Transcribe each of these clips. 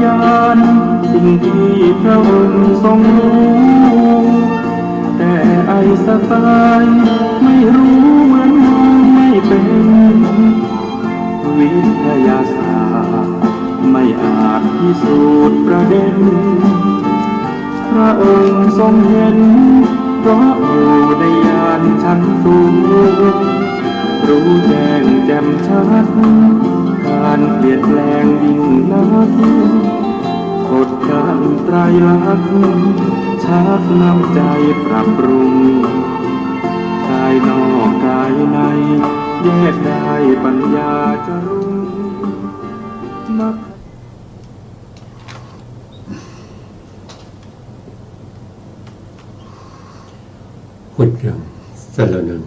ญาณสิ่งที่พระองค์ทรงรู้แต่ไอสไตล์ไม่รู้เหมือนมองไม่เป็นวิทยาศาสตร์ไม่อาจพิสูจน์ประเด็นพระองค์ทรงเห็นเพราะอยู่ในญาณชั้นสูงรู้แจ้งแจ่มชัดการเปลี่ยนแปลงยิ่งนักกฎการไตรลักษณ์ชักนำใจปรับปรุงกายนอกกายในแยกได้ปัญญาจะรุ่งนักพุทธังสรณัง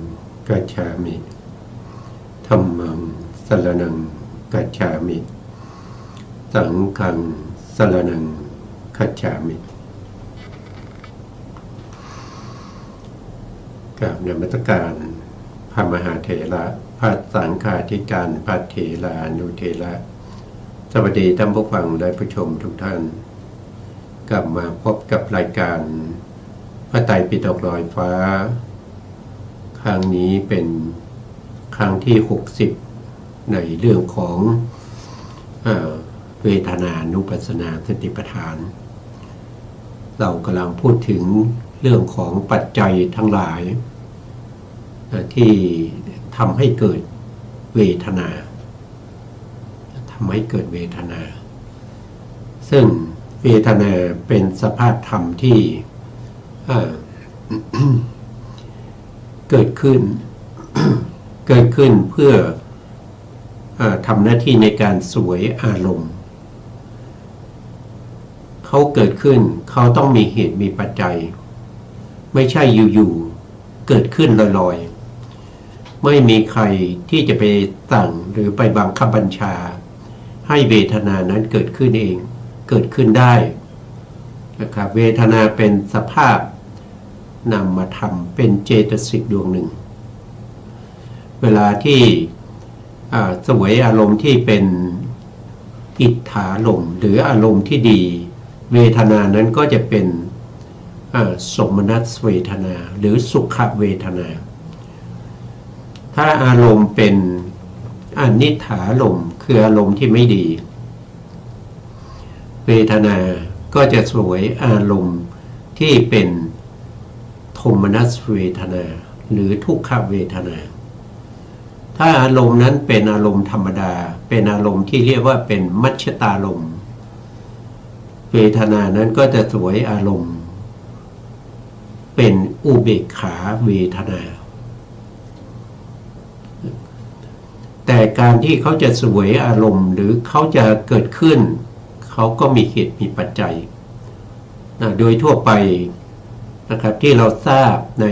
กัจฉามิธัมมังสรณังกัจฉามิสังฆังสรณังคัจฉามิกราบนมัสการพระมหาเถระพระสังฆาธิการพระเถรานุเถระสวัสดีท่านผู้ฟังและผู้ชมทุกท่านกลับมาพบกับรายการพระไตรปิฎกลอยฟ้าครั้งนี้เป็นครั้งที่60ในเรื่องของเวทนานุปัสสนาสติปัฏฐานเรากำลังพูดถึงเรื่องของปัจจัยทั้งหลายที่ทำให้เกิดเวทนาทำให้เกิดเวทนาซึ่งเวทนาเป็นสภาพธรรมที่เกิดขึ้น เกิดขึ้นเพื่อทำหน้าที่ในการสวยอารมณ์เขาเกิดขึ้นเขาต้องมีเหตุมีปัจจัยไม่ใช่อยู่ๆเกิดขึ้นลอยๆไม่มีใครที่จะไปสั่งหรือไปบังคับบัญชาให้เวทนานั้นเกิดขึ้นเองเกิดขึ้นได้นะครับเวทนาเป็นสภาพนามธรรมเป็นเจตสิกดวงหนึ่งเวลาที่สวยอารมณ์ที่เป็นอิทธารมณ์หรืออารมณ์ที่ดีเวทนานั้นก็จะเป็นสมนัสเวทนาหรือสุขเวทนาถ้าอารมณ์เป็นอนิทธารมณ์คืออารมณ์ที่ไม่ดีเวทนาก็จะสวยอารมณ์ที่เป็นโทมนัสเวทนาหรือทุกขเวทนาถ้าอารมณ์นั้นเป็นอารมณ์ธรรมดาเป็นอารมณ์ที่เรียกว่าเป็นมัชฌตารมณ์เวทนานั้นก็จะสวยอารมณ์เป็นอุเบกขาเวทนาแต่การที่เขาจะสวยอารมณ์หรือเขาจะเกิดขึ้นเขาก็มีเหตุมีปัจจัยโดยทั่วไปนะครับที่เราทราบใน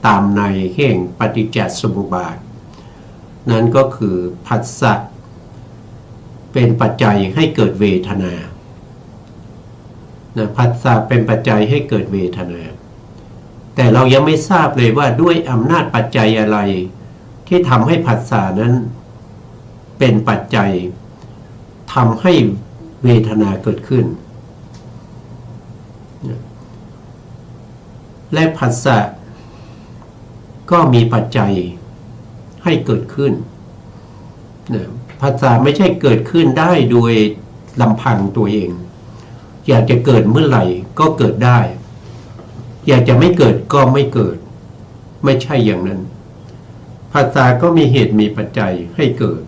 ตามในแห่งปฏิจจสมุปบาทนั้นก็คือผัสสะเป็นปัจจัยให้เกิดเวทนาผัสสะเป็นปัจจัยให้เกิดเวทนาแต่เรายังไม่ทราบเลยว่าด้วยอำนาจปัจจัยอะไรที่ทำให้ผัสสะนั้นเป็นปัจจัยทำให้เวทนาเกิดขึ้นและผัสสะก็มีปัจจัยให้เกิดขึ้นผัสสะไม่ใช่เกิดขึ้นได้โดยลำพังตัวเองอยากจะเกิดเมื่อไหร่ก็เกิดได้อยากจะไม่เกิดก็ไม่เกิดไม่ใช่อย่างนั้นผัสสะก็มีเหตุมีปัจจัยให้เกิด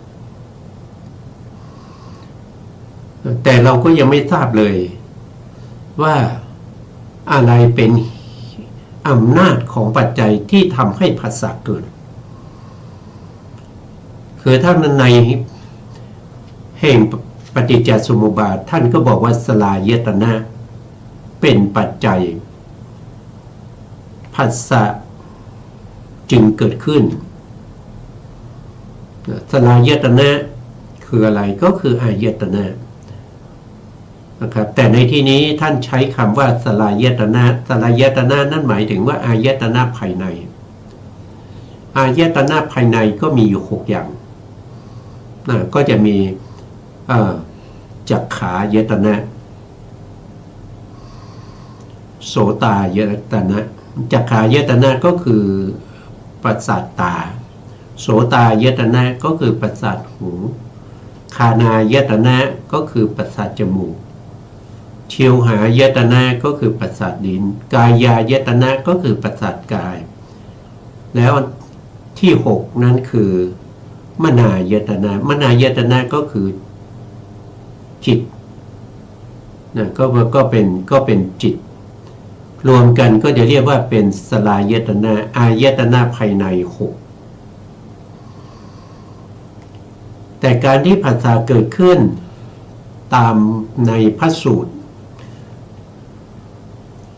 แต่เราก็ยังไม่ทราบเลยว่าอะไรเป็นอำนาจของปัจจัยที่ทำให้ผัสสะเกิดคือท่านในแห่งปฏิจจสมุปบาทท่านก็บอกว่าสลายตนะเป็นปัจจัยผัสสะจึงเกิดขึ้นสลายตนะคืออะไรก็คืออายตนะนะครับแต่ในที่นี้ท่านใช้คำว่าสลายตนะสลายตนะนั่นหมายถึงว่าอายตนะภายในอายตนะภายในก็มีอยู่6อย่างก็จะมี จักขายตนะโสตายตนะจักขายตนะก็คือประสาทตาโสตายตนะก็คือประสาทหูคานายตนะก็คือประสาทจมูกชิวหายตนะก็คือประสาทลิ้นกายายตนะก็คือประสาทกายแล้วที่6นั้นคือมนายตนะมนายตนะก็คือจิตนะก็เป็นจิตรวมกันก็จะเรียกว่าเป็นสลายตนะอายตนะภายใน6แต่การที่ผัสสะเกิดขึ้นตามในพระสูตร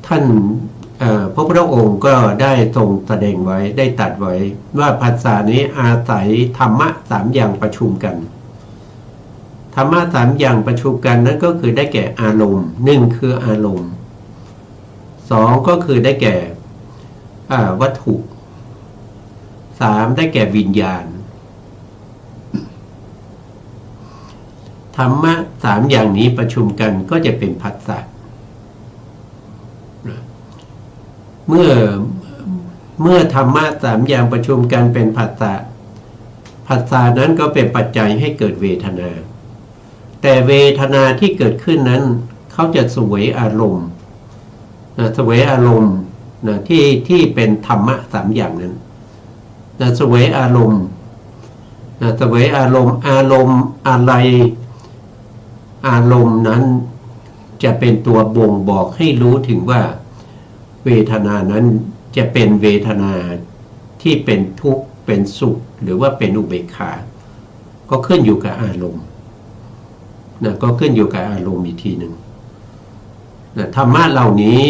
ท่านพระพุทธองค์ก็ได้ทรงแสดงไว้ได้ตรัสไว้ว่าผัสสะนี้อาศัยธรรมะ3อย่างประชุมกันธรรมะ3อย่างประชุมกันนั้นก็คือได้แก่อารมณ์1คืออารมณ์2ก็คือได้แก่วัตถุ3ได้แก่วิญญาณธรรมะ3อย่างนี้ประชุมกันก็จะเป็นผัสสะเมื่อธรรมะ3อย่างประชุมกันเป็นผัสสะผัสสะนั้นก็เป็นปัจจัยให้เกิดเวทนาแต่เวทนาที่เกิดขึ้นนั้นเขาจะเสวยอารมณ์เสวยอารมณ์ที่เป็นธรรมะ3อย่างนั้นเสวยอารมณ์เสวยอารมณ์อะไรอารมณ์นั้นจะเป็นตัวบ่งบอกให้รู้ถึงว่าเวทนานั้นจะเป็นเวทนาที่เป็นทุกข์เป็นสุขหรือว่าเป็นอุเบกขาก็ขึ้นอยู่กับอารมณ์ก็ขึ้นอยู่กับอารมณ์อีกทีหนึ่งธรรมะเหล่านี้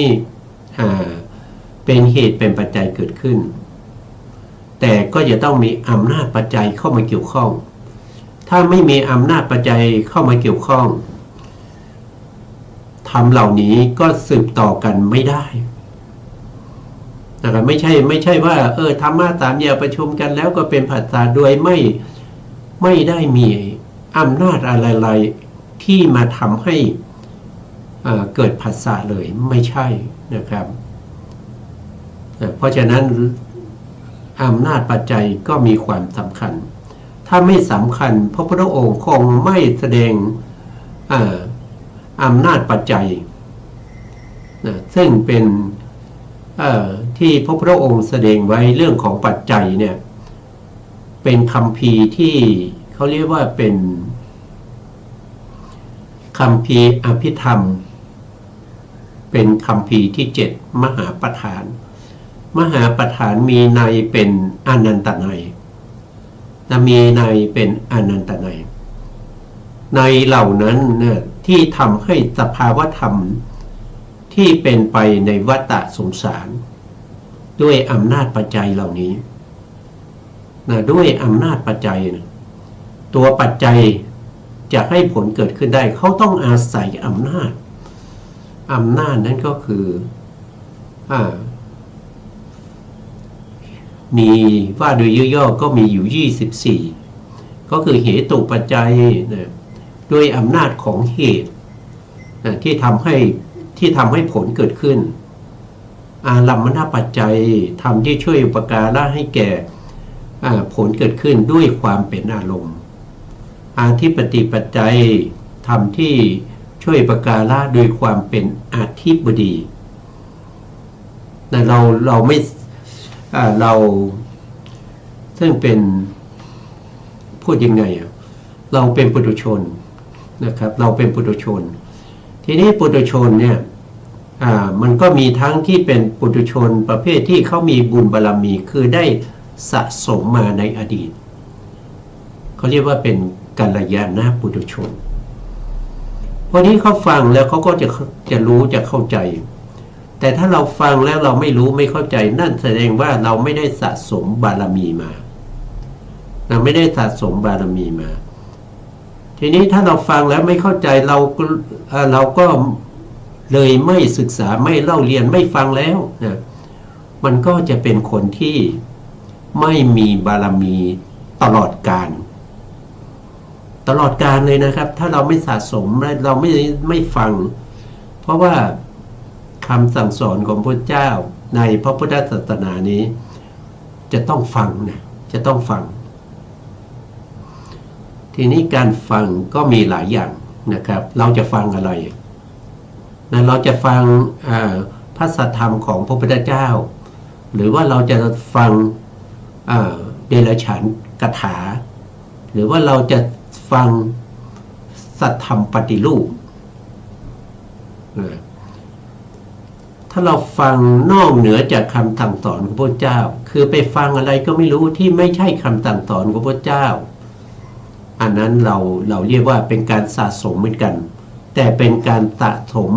เป็นเหตุเป็นปัจจัยเกิดขึ้นแต่ก็จะต้องมีอำนาจปัจจัยเข้ามาเกี่ยวข้องถ้าไม่มีอำนาจปัจจัยเข้ามาเกี่ยวข้องธรรมเหล่านี้ก็สืบต่อกันไม่ได้นะครับไม่ใช่ว่าธรรมะ3อย่างประชุมกันแล้วก็เป็นผัสสะโดยไม่ได้มีอำนาจอะไรๆที่มาทำให้เกิดผัสสะเลยไม่ใช่นะครับเพราะฉะนั้นอำนาจปัจจัยก็มีความสำคัญถ้าไม่สำคัญพระพุทธองค์คงไม่แสดงอำนาจปัจจัยซึ่งเป็นที่พระพุทธองค์แสดงไว้เรื่องของปัจจัยเนี่ยเป็นคัมภีร์ที่เขาเรียกว่าเป็นคัมภีร์อภิธรรมเป็นคัมภีร์ที่7มหาประธานมหาประธานมีในเป็นอนันตนัยมีในเป็นอนันตนัยในเหล่านั้นเนี่ยที่ทำให้สภาวธรรมที่เป็นไปในวัฏสงสารด้วยอำนาจปัจจัยเหล่านี้ด้วยอำนาจปัจจัยตัวปัจจัยจะให้ผลเกิดขึ้นได้เขาต้องอาศัยอำนาจนั้นก็คือมีว่าโดยย่อๆก็มีอยู่24ก็คือเหตุปัจจัยด้วยอำนาจของเหตุที่ทำให้ผลเกิดขึ้นอารัมมณปัจจัยทำที่ช่วยอุปการะให้แก่ผลเกิดขึ้นด้วยความเป็นอารมณ์อาธิปติปัจจัยทำที่ช่วยอุปการะโดยความเป็นอธิบดีเราไม่เราซึ่งเป็นพูดยังไงเราเป็นปุถุชนนะครับเราเป็นปุถุชนทีนี้ปุถุชนเนี่ยมันก็มีทั้งที่เป็นปุถุชนประเภทที่เขามีบุญบารมีคือได้สะสมมาในอดีตเขาเรียกว่าเป็นกัลยาณปุถุชนพอนี้เขาฟังแล้วเขาก็จะรู้จะเข้าใจแต่ถ้าเราฟังแล้วเราไม่รู้ไม่เข้าใจนั่นแสดงว่าเราไม่ได้สะสมบารมีมาเราไม่ได้สะสมบารมีมาทีนี้ถ้าเราฟังแล้วไม่เข้าใจเราก็เลยไม่ศึกษาไม่เล่าเรียนไม่ฟังแล้วนะมันก็จะเป็นคนที่ไม่มีบารมีตลอดกาล ตลอดกาลเลยนะครับถ้าเราไม่สะสมและเราไม่ฟังเพราะว่าคำสั่งสอนของพระเจ้าในพระพุทธศาสนานี้จะต้องฟังนะจะต้องฟังทีนี้การฟังก็มีหลายอย่างนะครับเราจะฟังอะไรนะเราจะฟังพระสัทธรรมของพระพุทธเจ้าหรือว่าเราจะฟังเดรัจฉานคาถาหรือว่าเราจะฟังสัทธรรมปฏิรูปถ้าเราฟังนอกเหนือจากคำสั่งสอนของพระเจ้าคือไปฟังอะไรก็ไม่รู้ที่ไม่ใช่คำสั่งสอนของพระเจ้าอันนั้นเราเรียกว่าเป็นการสะสมเหมือนกันแต่เป็นการสะสม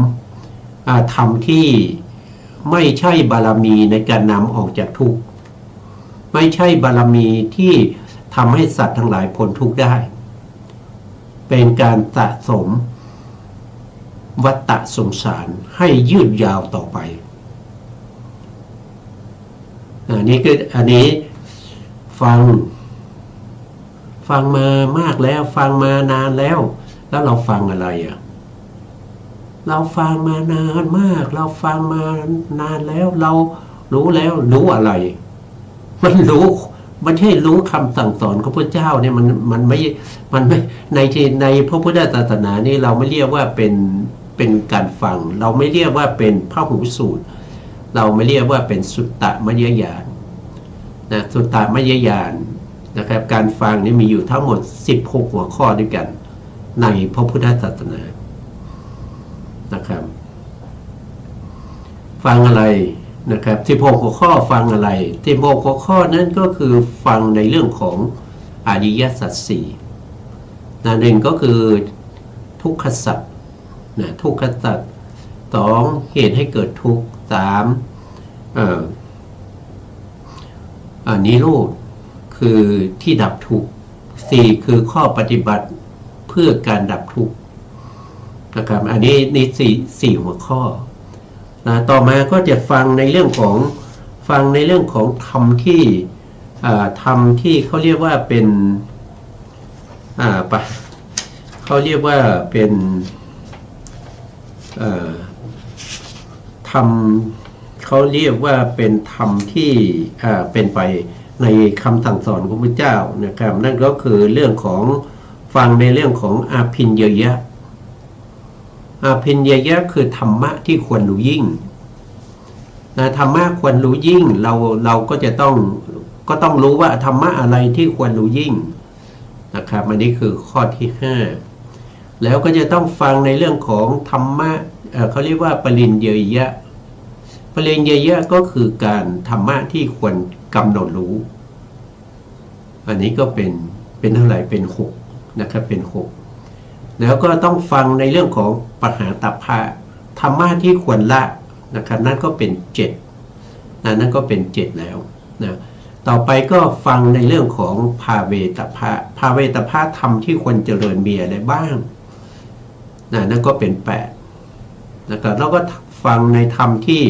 ธรรมที่ไม่ใช่บารมีในการนำออกจากทุกข์ไม่ใช่บารมีที่ทำให้สัตว์ทั้งหลายพ้นทุกข์ได้เป็นการสะสมวัฏฏะสงสารให้ยืดยาวต่อไปอันนี้ฟังมามากแล้วฟังมานานแล้วเราฟังอะไรเราฟังมานานมากเราฟังมานานแล้วเรารู้แล้วรู้อะไรมันใช่รู้คำสั่งสอนของพระเจ้าเนี่ยมันไม่ในพระพุทธศาสนานี่เราไม่เรียกว่าเป็นการฟังเราไม่เรียกว่าเป็นพหูสูตรเราไม่เรียกว่าเป็นสุตตมยญาณนะสุตตมยญาณนะครับการฟังนี่มีอยู่ทั้งหมด16หัวข้อด้วยกันในพระพุทธศาสนานะครับฟังอะไรนะครับ16หัวข้อฟังอะไร16หัวข้อนั้นก็คือฟังในเรื่องของอริยสัจสี่หนึ่งก็คือทุกขสัจนะทุกขสัจ2เหตุให้เกิดทุกข์3นิโรธคือที่ดับทุกข์4คือข้อปฏิบัติเพื่อการดับทุกข์นะครับอันนี้สี่หัวข้อต่อมาก็จะฟังในเรื่องของธรรมที่เขาเรียกว่าเป็นเขาเรียกว่าเป็นธรรมเขาเรียกว่าเป็นธรรมที่เป็นไปในคำสั่งสอนของพระเจ้านะครับนั่นก็คือเรื่องของฟังในเรื่องของอาภิญญยะอาภิญญยะคือธรรมะที่ควรรู้ยิ่งธรรมะควรรู้ยิ่งเราก็จะต้องรู้ว่าธรรมะอะไรที่ควรรู้ยิ่งนะครับอันนี้คือข้อที่5แล้วก็จะต้องฟังในเรื่องของธรรมะเขาเรียกว่าปริญญยะปริญญยะก็คือการธรรมะที่ควรกำหนดรู้อันนี้ก็เป็นเท่าไหร่เป็น6นะครับเป็น6แล้วก็ต้องฟังในเรื่องของปหาตัพพะธรรมะที่ควรละนะครับนั่นก็เป็น7นั่นก็เป็น7แล้วนะต่อไปก็ฟังในเรื่องของภาเวตภะธรรมที่ควรเจริญมีอะไรบ้างนั่นก็เป็น8นะครับแล้วก็ฟังในธรรมที่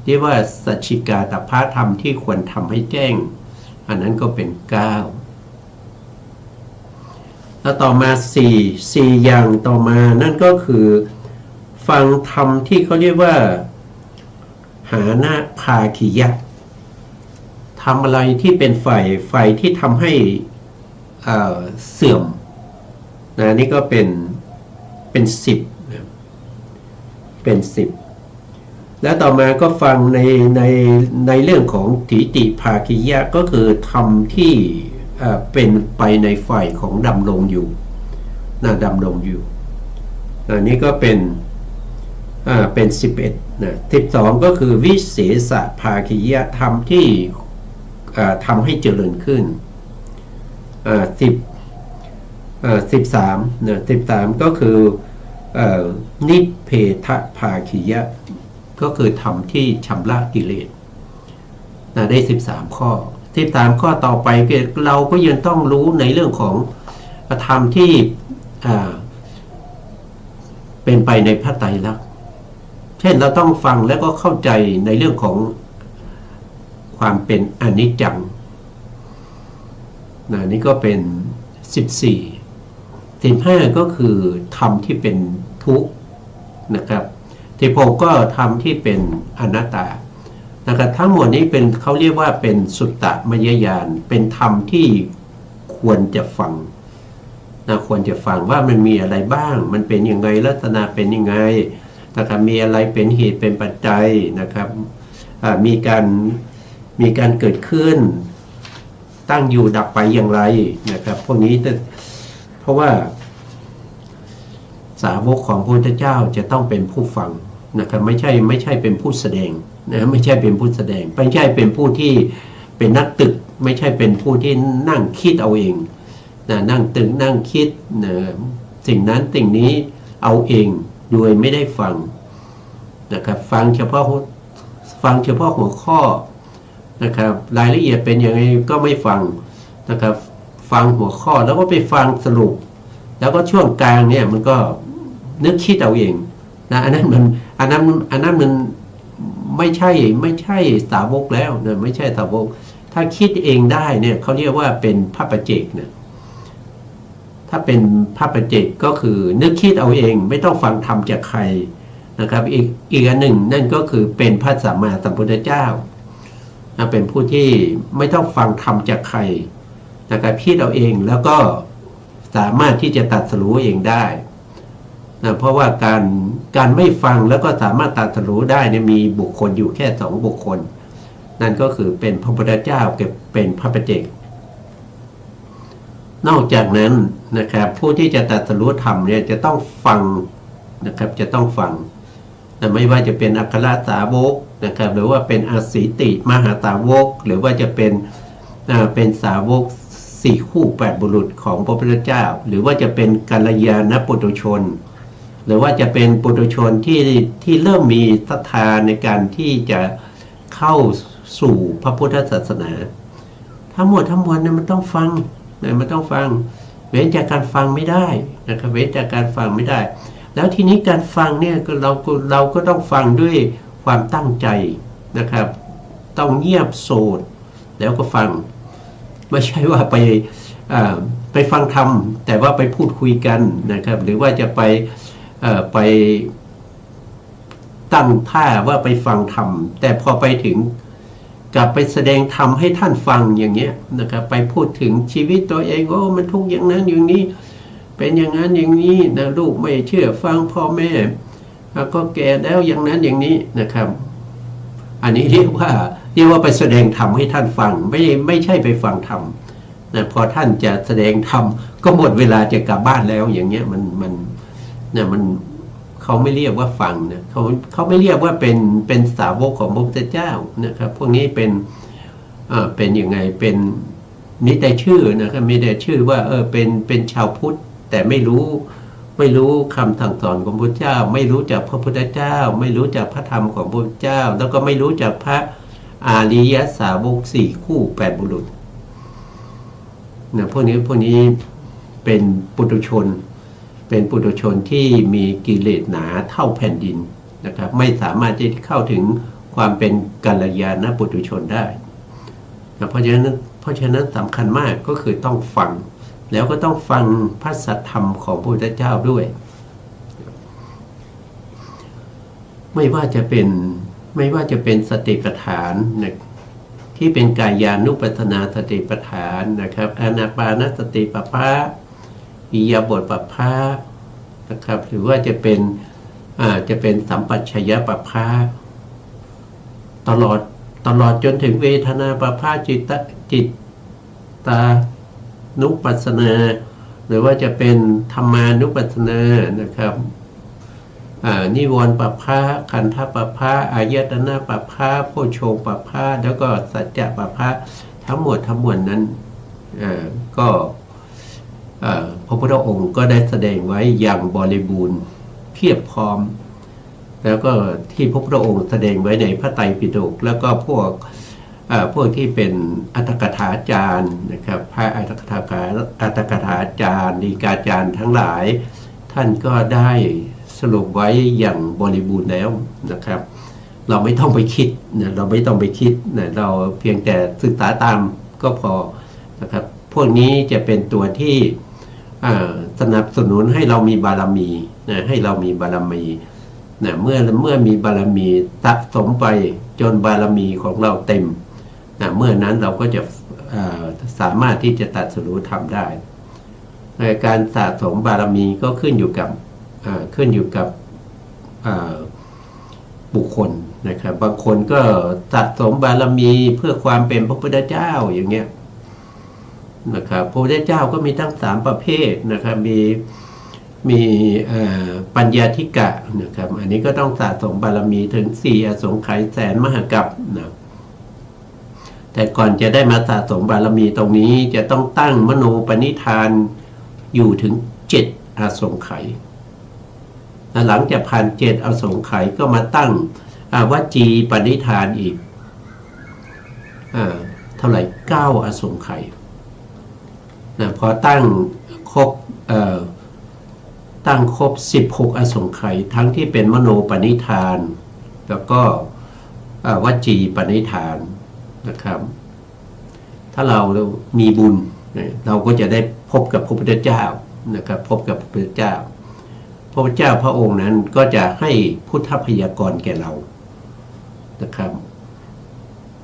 เรียกว่าสัจฉิกาตภะธรรมที่ควรทำให้แจ้งอันนั้นก็เป็น9แล้วต่อมา4อย่างต่อมานั่นก็คือฟังธรรมที่เขาเรียกว่าหานะภาคิยะทำอะไรที่เป็นฝ่ายที่ทำให้เสื่อมนี่ก็เป็น10นะเป็น10แล้วต่อมาก็ฟังในเรื่องของถิติภาคิยะก็คือธรรมที่เป็นไปในฝ่ายของดำรงอยู่ดำรงอยู่นี่ก็เป็น11นะ12ก็คือวิเศษภาคิยะธรรมที่ทำให้เจริญขึ้น13นะ13ก็คือนิเพทภาคิยะก็คือธรรมที่ชำระกิเลสได้13ข้อ13ข้อต่อไปเราก็ยังต้องรู้ในเรื่องของธรรมที่เป็นไปในพระไตรลักษณ์เช่นเราต้องฟังแล้วก็เข้าใจในเรื่องของความเป็นอนิจจังนี่ก็เป็น14 ศีลห้าก็คือธรรมที่เป็นทุกข์นะครับศีลหกก็ธรรมที่เป็นอนัตตานะครับทั้งหมดนี้เป็นเขาเรียกว่าเป็นสุตตมยญาณเป็นธรรมที่ควรจะฟังนะควรจะฟังว่ามันมีอะไรบ้างมันเป็นยังไงลักษณะเป็นยังไงนะครับมีอะไรเป็นเหตุเป็นปัจจัยนะครับมีการเกิดขึ้นตั้งอยู่ดับไปอย่างไรนะครับพวกนี้เพราะว่าสาวกของพระพุทธเจ้าจะต้องเป็นผู้ฟังนะครับไม่ใช่เป็นผู้แสดงนะไม่ใช่เป็นผู้แสดงไม่ใช่เป็นผู้ที่เป็นนักตึกไม่ใช่เป็นผู้ที่นั่งคิดเอาเองนะนั่งตึกนั่งคิดนะสิ่งนั้นสิ่งนี้เอาเองโดยไม่ได้ฟังนะครับฟังเฉพาะหัวข้อนะครับรายละเอียดเป็นยังไงก็ไม่ฟังนะครับฟังหัวข้อแล้วก็ไปฟังสรุปแล้วก็ช่วงกลางเนี่ยมันก็นึกคิดเอาเองนะอันนั้นมันไม่ใช่สาวกแล้วนะไม่ใช่สาวกถ้าคิดเองได้เนี่ยเขาเรียกว่าเป็นพระปัจเจกนะถ้าเป็นพระปัจเจกก็คือนึกคิดเอาเองไม่ต้องฟังธรรมจากใครนะครับอีกอันหนึ่งนั่นก็คือเป็นพระสัมมาสัมพุทธเจ้าเป็นผู้ที่ไม่ต้องฟังธรรมจากใครนะครับคิดเอาเองแล้วก็สามารถที่จะตรัสรู้เองได้นะเพราะว่าการไม่ฟังแล้วก็สามารถตรัสรู้ได้เนี่ยมีบุคคลอยู่แค่2บุคคลนั่นก็คือเป็นพระพุทธเจ้ากับเป็นพระปัจเจกนอกจากนั้นนะครับผู้ที่จะตรัสรู้ธรรมเนี่ยจะต้องฟังนะครับจะต้องฟังนะไม่ว่าจะเป็นอัครสาวกนะครับหรือว่าเป็นอสีติมหาสาวกหรือว่าจะเป็นสาวก4คู่8บุรุษของพระพุทธเจ้าหรือว่าจะเป็นกัลยาณปุถุชนหรือว่าจะเป็นปุถุชนที่เริ่มมีศรัทธาในการที่จะเข้าสู่พระพุทธศาสนาทั้งหมดทั้งมวลเนี่ยมันต้องฟังนะมันต้องฟังเว้นจากการฟังไม่ได้นะครับเว้นจากการฟังไม่ได้แล้วทีนี้การฟังเนี่ยเราก็ต้องฟังด้วยความตั้งใจนะครับต้องเงียบโสดแล้วก็ฟังไม่ใช่ว่าไปฟังธรรมแต่ว่าไปพูดคุยกันนะครับหรือว่าจะไปตั้งท่าว่าไปฟังธรรมแต่พอไปถึงกลับไปแสดงธรรมให้ท่านฟังอย่างเงี้ยนะครับไปพูดถึงชีวิตตัวเองโอ้มันทุกข์อย่างนั้นอย่างนี้เป็นอย่างนั้นอย่างนี้นะลูกไม่เชื่อฟังพ่อแม่ก็แก่แล้วอย่างนั้นอย่างนี้นะครับอันนี้เรียกว่าไปแสดงธรรมให้ท่านฟังไม่ใช่ไปฟังธรรมนะพอท่านจะแสดงธรรมก็หมดเวลาจะกลับบ้านแล้วอย่างเงี้ยมันเขาไม่เรียกว่าฟังนะเขาไม่เรียกว่าเป็นสาวกของพระพุทธเจ้านะครับพวกนี้เป็นยังไงเป็นมีแต่ชื่อนะครับมีแต่ชื่อว่าเป็นชาวพุทธแต่ไม่รู้คำสั่งสอนของพระพุทธเจ้าไม่รู้จักพระพุทธเจ้าไม่รู้จักพระธรรมของพระพุทธเจ้าแล้วก็ไม่รู้จักพระอาริยสาวก4คู่8บุรุษนะพวกนี้เป็นปุถุชนที่มีกิเลสหนาเท่าแผ่นดินนะครับไม่สามารถที่จะเข้าถึงความเป็นกัลยาณปุถุชนได้นะเพราะฉะนั้นสำคัญมากก็คือต้องฟังแล้วก็ต้องฟังพระสัทธรรมของพระพุทธเจ้าด้วยไม่ว่าจะเป็นสติปัฏฐานนะที่เป็นกายานุปัสสนาสติปัฏฐานนะครับอานาปานสติปัฏฐานอิริยาบถปัฏฐานนะครับหรือว่าจะเป็นสัมปชัญญะปัฏฐานตลอดจนถึงเวทนาปัฏฐานจิตตานุปัสสนาหรือว่าจะเป็นธรรมานุปัสสนานะครับนิวรณ์ปัฏฐานขันธปัฏฐานอายตนะปัฏฐานโพชฌงค์ปัฏฐานแล้วก็สัจจะปัฏฐานทั้งหมดนั้นก็พระพุทธองค์ก็ได้แสดงไว้อย่างบริบูรณ์เพียบพร้อมแล้วก็ที่พระพุทธองค์แสดงไว้ในพระไตรปิฎกแล้วก็พวกที่เป็นอัตถกถาจารย์นะครับพระอัตถกถาจารย์ฎีกาจารย์ทั้งหลายท่านก็ได้สรุปไว้อย่างบริบูรณ์แล้วนะครับเราไม่ต้องไปคิดนะเราเพียงแต่ศึกษาตามก็พอนะครับพวกนี้จะเป็นตัวที่ สนับสนุนให้เรามีบารมีนะให้เรามีบารมีนะเมื่อมีบารมีสะสมไปจนบารมีของเราเต็มนะเมื่อนั้นเราก็จะสามารถที่จะตรัสรู้ธรรมได้การสะสมบารมีก็ขึ้นอยู่กับบุคคลนะครับบางคนก็สะสมบารมีเพื่อความเป็นพระพุทธเจ้าอย่างเงี้ยนะครับพระพุทธเจ้าก็มีทั้ง3ประเภทนะครับมีปัญญาธิกะนะครับอันนี้ก็ต้องสะสมบารมีถึง4อสงไขยแสนมหากัปนะแต่ก่อนจะได้มาสะสมบารมีตรงนี้จะต้องตั้งมโนปณิธานอยู่ถึง7อสงไขยหลังจากผ่าน7อสงไขยก็มาตั้งวจีปณิธานอีกเท่าไหร่9อสงไขยนะพอตั้งครบ16อสงไขยทั้งที่เป็นมโนปณิธานแล้วก็วจีปณิธานนะครับถ้าเรามีบุญเราก็จะได้พบกับพระพุทธเจ้านะครับพบกับพระพุทธเจ้าพระพุทธเจ้าพระองค์นั้นก็จะให้พุทธพยากรณ์แก่เรานะครับ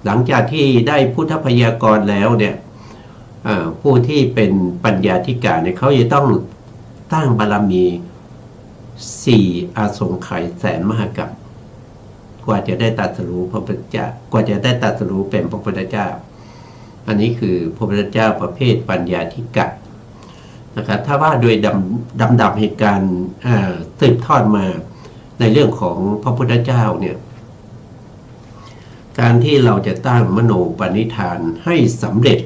หลังจากที่ได้พุทธพยากรณ์แล้วเนี่ยผู้ที่เป็นปัญญาธิกาเนี่ยเขาจะต้องตั้งบารมี4อสงไขยแสนมหากัปกว่าจะได้ตรัสรู้พระพุทธเจ้ากว่าจะได้ตรัสรู้เป็นพระพุทธเจ้าอันนี้คือพระพุทธเจ้าประเภทปัญญาธิกะนะครับถ้าว่าโดยดำดับเหตุการณ์สืบทอดมาในเรื่องของพระพุทธเจ้าเนี่ยการที่เราจะตั้งมโนปณิธานให้สำเร็จ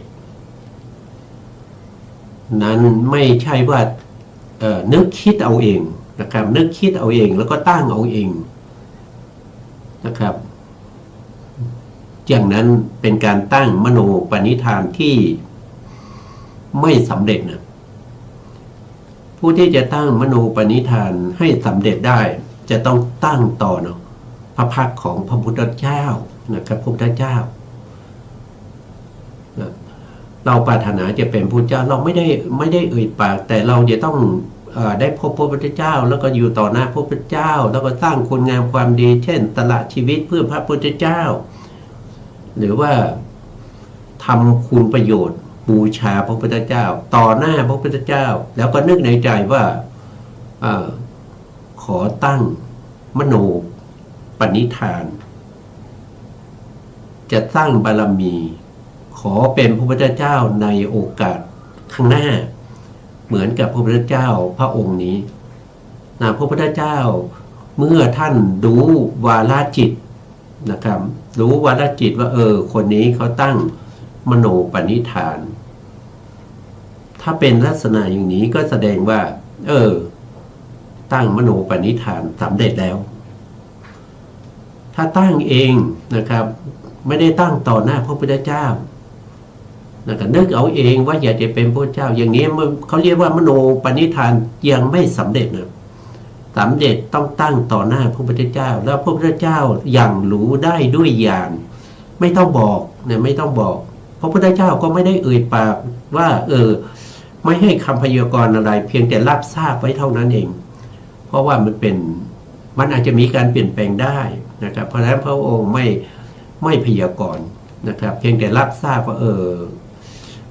นั้นไม่ใช่ว่านึกคิดเอาเองนะครับนึกคิดเอาเองแล้วก็ตั้งเอาเองนะครับอย่างนั้นเป็นการตั้งมโนปณิธานที่ไม่สำเร็จนะผู้ที่จะตั้งมโนปณิธานให้สำเร็จได้จะต้องตั้งต่อเนาะพระพักของพระพุทธเจ้านะครับพระพุทธเจ้าเราปรารถนาจะเป็นพระเจ้าเราไม่ได้เอ่ยปากแต่เราจะต้องได้พบพระพุทธเจ้าแล้วก็อยู่ต่อหน้าพระพุทธเจ้าแล้วก็สร้างคุณงามความดีเช่นสละชีวิตเพื่อพระพุทธเจ้าหรือว่าทำคุณประโยชน์บูชาพระพุทธเจ้าต่อหน้าพระพุทธเจ้าแล้วก็นึกในใจว่าขอตั้งมโนปณิธานจะสร้างบารมีขอเป็นพระพุทธเจ้าในโอกาสข้างหน้าเหมือนกับพระพุทธเจ้าพระองค์นี้นะพระพุทธเจ้าเมื่อท่านรู้วาลจิตนะครับรู้วาลจิตว่าคนนี้เขาตั้งมโนปณิธานถ้าเป็นลักษณะอย่างนี้ก็แสดงว่าตั้งมโนปณิธานสำเร็จแล้วถ้าตั้งเองนะครับไม่ได้ตั้งต่อหน้าพระพุทธเจ้านะครับนึกเอาเองว่าอยากจะเป็นพระเจ้าอย่างนี้เขาเรียกว่ามโนปณิธานยังไม่สำเร็จนะสำเร็จต้องตั้งต่อหน้าพระพุทธเจ้าแล้วพระพุทธเจ้าอย่างรู้ได้ด้วยญาณไม่ต้องบอกเนี่ยไม่ต้องบอกพระพุทธเจ้าก็ไม่ได้เอ่ยปากว่าไม่ให้คำพยากรณ์อะไรเพียงแต่รับทราบไว้เท่านั้นเองเพราะว่ามันอาจจะมีการเปลี่ยนแปลงได้นะครับเพราะฉะนั้นพระองค์ไม่พยากรณ์นะครับเพียงแต่รับทราบว่า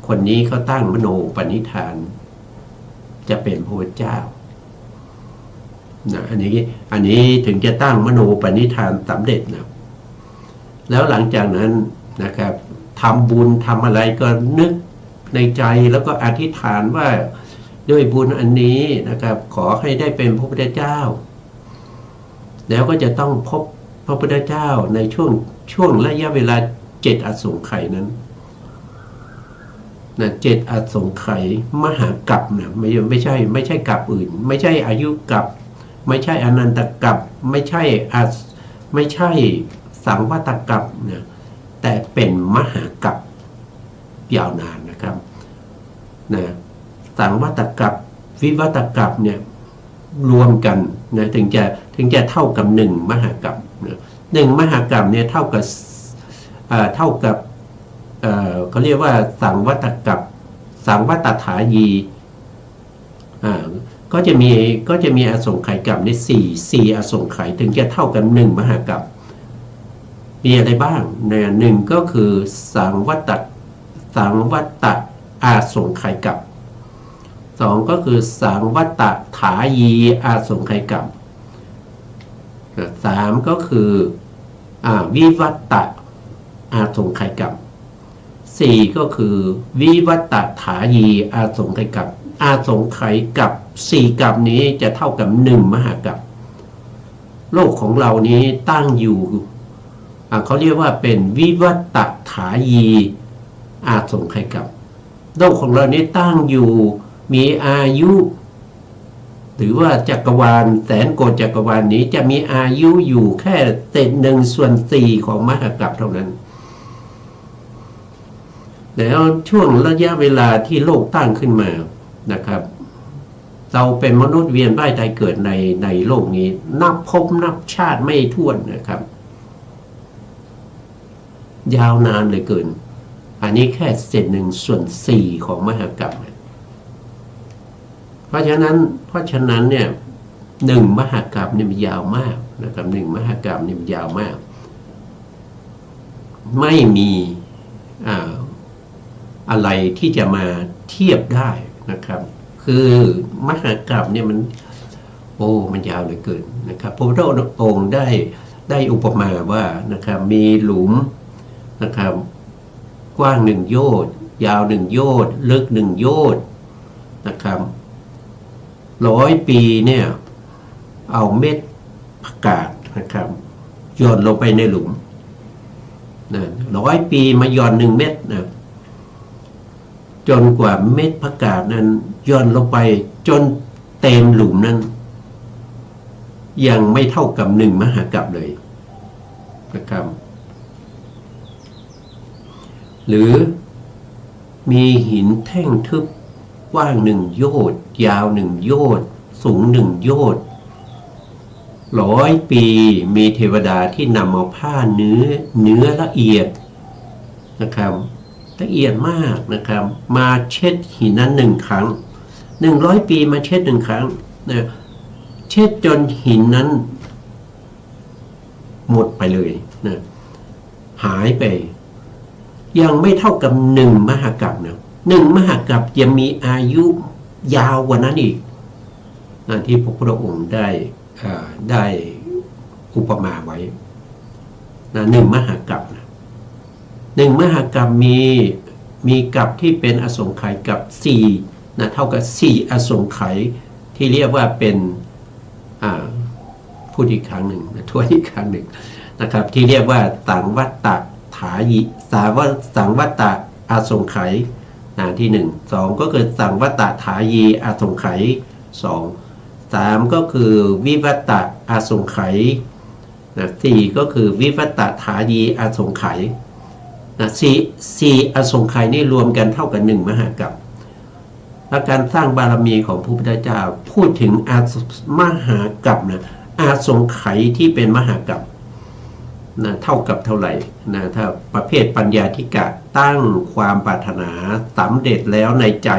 คนนี้เขาตั้งมโนปณิธานจะเป็นพระพุทธเจ้านะอันนี้ถึงจะตั้งมโนปณิธานสำเร็จนะแล้วหลังจากนั้นนะครับทำบุญทำอะไรก็นึกในใจแล้วก็อธิษฐานว่าด้วยบุญอันนี้นะครับขอให้ได้เป็นพระพุทธเจ้าแล้วก็จะต้องพบพระพุทธเจ้าในช่วงระยะเวลา7อสงไขยนั้นนะ7อสงไขยมหากัปนะไม่ใช่กัปอื่นไม่ใช่อายุกัปไม่ใช่อนันตกัปไม่ใช่สังวัตกัปนะแต่เป็นมหากัปยาวนานนะครับนะสังวัตกัปวิวัตกัปเนี่ยรวมกันนะถึงจะเท่ากับ1มหากัปนะ1มหากัปเนี่ยเท่ากับเขาเรียกว่าสังวัตกัปสังวัตถายี ก็จะมีอสงไขยกรรมในสี่อสงไขยถึงจะเท่ากัน1 มหากรัปมีอะไรบ้างเนี่ยหนึ่งก็คือสังวัตตอาสงไขยกรรม2ก็คือสังวัตตถายีอาสงไขยกรรม3ก็คือวิวัตตอาสงไขยกรรม4ก็คือวิวัตตถายีอาสงไขยกรรมอาสงไขยกับ4 กรรมนี้จะเท่ากับ1 มหากรัปโลกของเรานี้ตั้งอยู่เขาเรียกว่าเป็นวิวัตตถายีอาสงไขยกรรมโลกของเรานี้ตั้งอยู่มีอายุหรือว่าจักรวาลแสนโกฏจักรวาลนี้จะมีอายุอยู่แค่1/4ของมหากรัปเท่านั้นแล้วช่วงระยะเวลาที่โลกตั้งขึ้นมานะครับเราเป็นมนุษย์เวียนว่ายตายเกิดในโลกนี้นับภพนับชาติไม่ถ้วนนะครับยาวนานเลยเกินอันนี้แค่1/4ของมหากรัปเพราะฉะนั้นเนี่ย1 มหากรัปเนี่ยมันยาวมากนะครับ1 มหากรัปเนี่ยมันยาวมากไม่มีอะไรที่จะมาเทียบได้นะครับคือมหากรัปเนี่ยมันยาวเหลือเกินนะครับพระพุทธองค์ได้อุปมาว่านะครับมีหลุมนะครับกว้าง1 โยชน์ยาว1 โยชน์ลึก1 โยชน์นะครับ100 ปีเนี่ยเอาเม็ดผักกาดนะครับโยนลงไปในหลุมนะ100 ปีมาหย่อน1 เม็ดนะจนกว่าเม็ดผักกาดนั้นย่อนลงไปจนเต็มหลุมนั้นยังไม่เท่ากับ1 มหากรัปเลยนะครับหรือมีหินแท่งทึบกว้าง1 โยชน์ยาว1 โยชน์สูง1 โยชน์100 ปีมีเทวดาที่นำเอาผ้าเนื้อละเอียดนะครับละเอียดมากนะครับมาเช็ดหินนั้น1 ครั้ง100 ปีมาเช็ด1 ครั้งนะเช็ดจนหินนั้นหมดไปเลยนะหายไปยังไม่เท่ากับ1 มหากรัปนะ1 มหากรัปจะมีอายุยาวกว่านั้นอีกที่พระพุทธองค์ได้อุปมาไว้นะ1 มหากรัปนะ1 มหากรัปมีกรัปที่เป็นอสงไขยกับ4นะเท่ากับ4 อสงไขยที่เรียกว่าเป็นพูดอีกครั้งหนึ่งนะทวนอีกครั้งหนึ่งนะครับที่เรียกว่าสังวัตตถายีสังวัตตอาสงไขยที่1 2ก็คือสังวัตตถายีอาสงไขย2 3ก็คือวิวัตตอาสงไขย4ก็คือวิวัตตถายีอาสงไขย4อสงไขยนี่รวมกันเท่ากับ1 มหากรัปและการสร้างบารมีของพระพุทธเจ้าพูดถึงมหากรัปนะอาสงไขยที่เป็นมหากรัปนะเท่ากับเท่าไหร่นะถ้าประเภทปัญญาธิกะตั้งความปรารถนาสำเร็จแล้วในใจ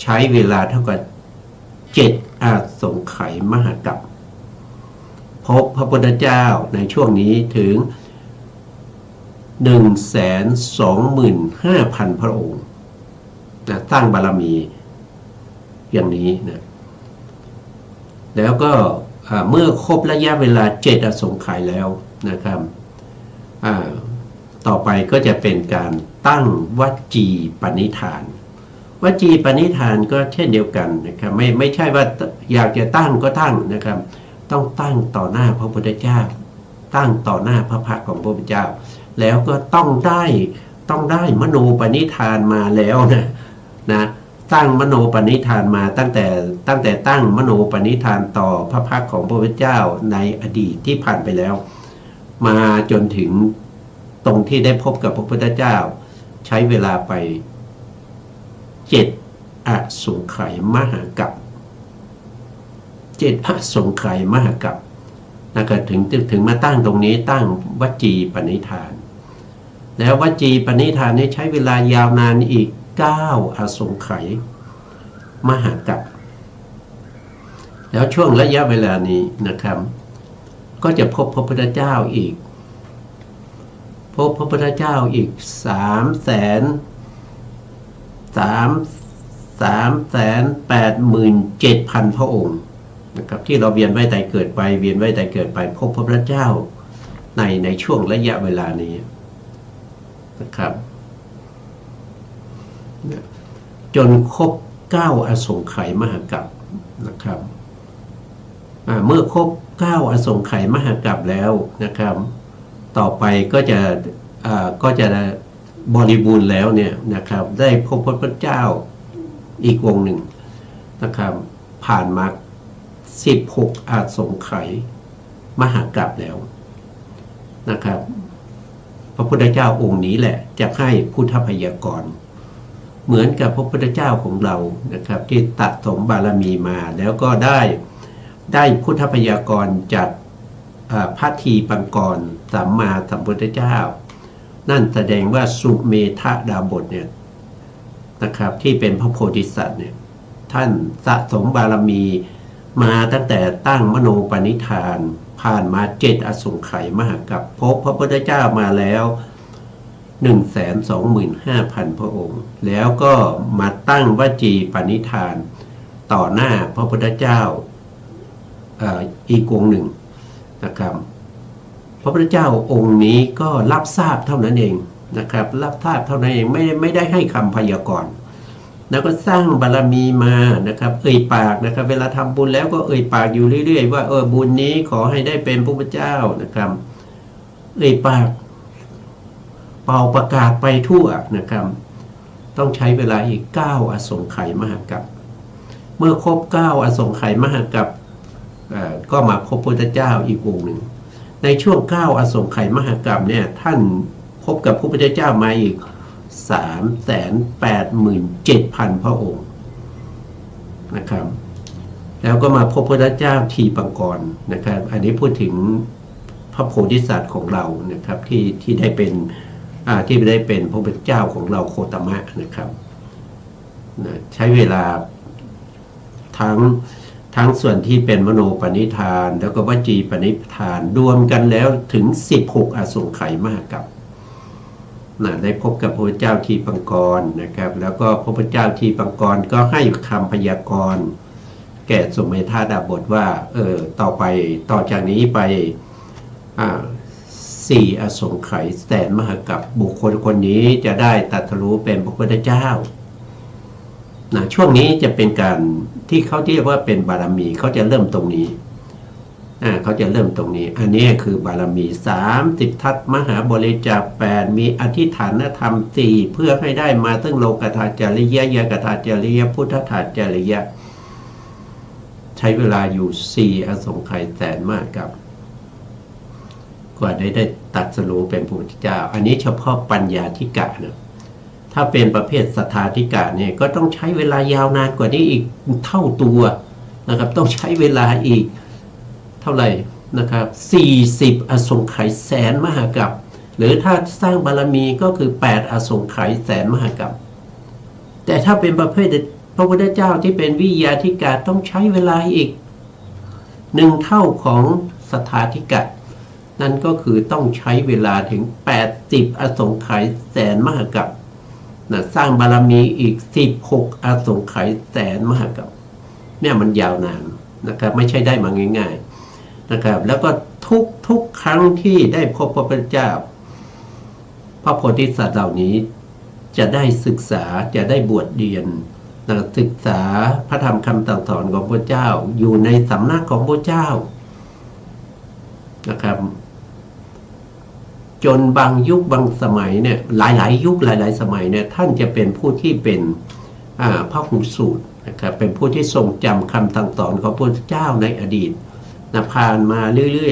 ใช้เวลาเท่ากับ7 อาสงไขยมหากรัปพบพระพุทธเจ้าในช่วงนี้ถึง125,000 พระองค์นะสร้างบารมีอย่างนี้นะแล้วก็เมื่อครบระยะเวลา7 อสงไขยแล้วนะครับต่อไปก็จะเป็นการตั้งวจีปณิธานวจีปณิธานก็เช่นเดียวกันนะครับไม่ใช่ว่าอยากจะตั้งก็ตั้งนะครับต้องตั้งต่อหน้าพระพุทธเจ้าตั้งต่อหน้าพระพักตร์ของพระพุทธเจ้าแล้วก็ต้องได้มโนปณิธานมาแล้วนะตั้งมโนปณิธานมาตั้งแต่ตั้งมโนปณิธานต่อพระพักตร์ของพระพุทธเจ้าในอดีตที่ผ่านไปแล้วมาจนถึงตรงที่ได้พบกับพระพุทธเจ้าใช้เวลาไป7 อสงไขยมหากัป7 อสงไขยมหากัปนะครับถึงมาตั้งตรงนี้ตั้งวจีปณิธานแล้ววจีปณิธานนี้ใช้เวลายาวนานอีก9 อสงไขยมหากัป แล้วช่วงระยะเวลานี้นะครับก็จะพบพระพุทธเจ้าอีกพบพระพุทธเจ้าอีก387,000 พระองค์นะครับที่เราเวียนว่ายตายเกิดไปเวียนว่ายตายเกิดไปพบพระพุทธเจ้าในช่วงระยะเวลานี้นะครับจนครบ9อสงไขยมหกัปนะครับเมื่อครบ9อสงไขยมหกัปแล้วนะครับต่อไปก็จะบริบูรณ์แล้วเนี่ยนะครับได้พบพระพุทธเจ้าอีกองค์หนึ่งนะครับผ่านมา16อสงไขยมหกัปแล้วนะครับพระพุทธเจ้าองค์นี้แหละจะให้พุทธพยากรณ์เหมือนกับพระพุทธเจ้าของเรานะครับที่ตัดสมบารมีมาแล้วก็ได้พุทธพยากรณ์จากพระทีปังกรสัมมาสัมพุทธเจ้านั่นแสดงว่าสุเมธดาบทเนี่ยนะครับที่เป็นพระโพธิสัตว์เนี่ยท่านสะสมบารมีมาตั้งแต่ตั้งมโนปณิธานผ่านมา7อสงไขยมหกัปพบพระพุทธเจ้ามาแล้ว 125,000 พระองค์แล้วก็มาตั้งวจีปณิธานต่อหน้าพระพุทธเจ้าอีกองค์หนึ่งนะครับพระพุทธเจ้าองค์นี้ก็รับทราบเท่านั้นเองนะครับรับทราบเท่านั้นเองไม่ได้ให้คำพยากรณ์แล้วก็สร้างบารมีมานะครับเอ่ยปากนะครับเวลาทำบุญแล้วก็เอ่ยปากอยู่เรื่อยๆว่าบุญนี้ขอให้ได้เป็นพระพุทธเจ้านะครับเอ่ยปากเป่าประกาศไปทั่วนะครับต้องใช้เวลาอีก9อสงไขยมหกัปเมื่อครบ9อสงไขยมหกัปก็มาพบพระพุทธเจ้าอีกองค์หนึ่งในช่วง9อสงไขยมหกัปเนี่ยท่านพบกับพระพุทธเจ้ามาอีก387,000 พระองค์นะครับแล้วก็มาพบพระพุทธเจ้าทีปังกรนะครับอันนี้พูดถึงพระโพธิสัตว์ของเรานะครับที่ได้เป็นพระพุทธเจ้าของเราโคตมะนะครับใช้เวลาทั้งส่วนที่เป็นมโนปณิธานแล้วก็วจีปณิธานรวมกันแล้วถึง16อสงไขยมหกัปได้พบกับพระพุทธเจ้าทีปังกรนะครับแล้วก็พระพุทธเจ้าทีปังกรก็ให้คำพยากรณ์แก่สุเมธดาบทว่าต่อจากนี้ไป4อสงไขยแสนมหกัปบุคคลคนนี้จะได้ตรัสรู้เป็นพระพุทธเจ้าช่วงนี้จะเป็นการที่เขาเรียกว่าเป็นบารมีเขาจะเริ่มตรงนี้เขาจะเริ่มตรงนี้อันนี้คือบารมี30ทัศมหาบริจาค8มีอธิฐานธรรม4เพื่อให้ได้มาซึ่งโลกธาจาริยะยากธาจาริยะพุทธธาจาริยะใช้เวลาอยู่4อสงไขยแสนมากครับกว่าได้ตรัสรู้เป็นพระพุทธเจ้าอันนี้เฉพาะปัญญาธิกะนะถ้าเป็นประเภทสัทธาธิกะเนี่ยก็ต้องใช้เวลายาวนานกว่านี้อีกเท่าตัวนะครับต้องใช้เวลาอีกเท่าไหร่นะครับ40อสงไขยแสนมหกัปหรือถ้าสร้างบารมีก็คือ8อสงไขยแสนมหกัปแต่ถ้าเป็นประเภทพระพุทธเจ้าที่เป็นวิยาธิกะต้องใช้เวลาอีก1เท่าของสัทธาธิกะนั่นก็คือต้องใช้เวลาถึง80อสงไขยแสนมหกัปสร้างบารมีอีก16อสงไขยแสนมหกัปเนี่ยมันยาวนานนะครับไม่ใช่ได้มาง่ายๆนะครับแล้วก็ทุกครั้งที่ได้พบพระพุทธเจ้าพระโพธิสัตว์เหล่านี้จะได้ศึกษาจะได้บวชเรียนศึกษาพระธรรมคำสั่งสอนของพระเจ้าอยู่ในสำนักของพระเจ้านะครับจนบางยุคบางสมัยเนี่ยหลายยุคหลายสมัยเนี่ยท่านจะเป็นผู้ที่เป็นพหูสูตรนะครับเป็นผู้ที่ทรงจำคำสั่งสอนของพระพุทธเจ้าในอดีตผ่านมาเรื่อ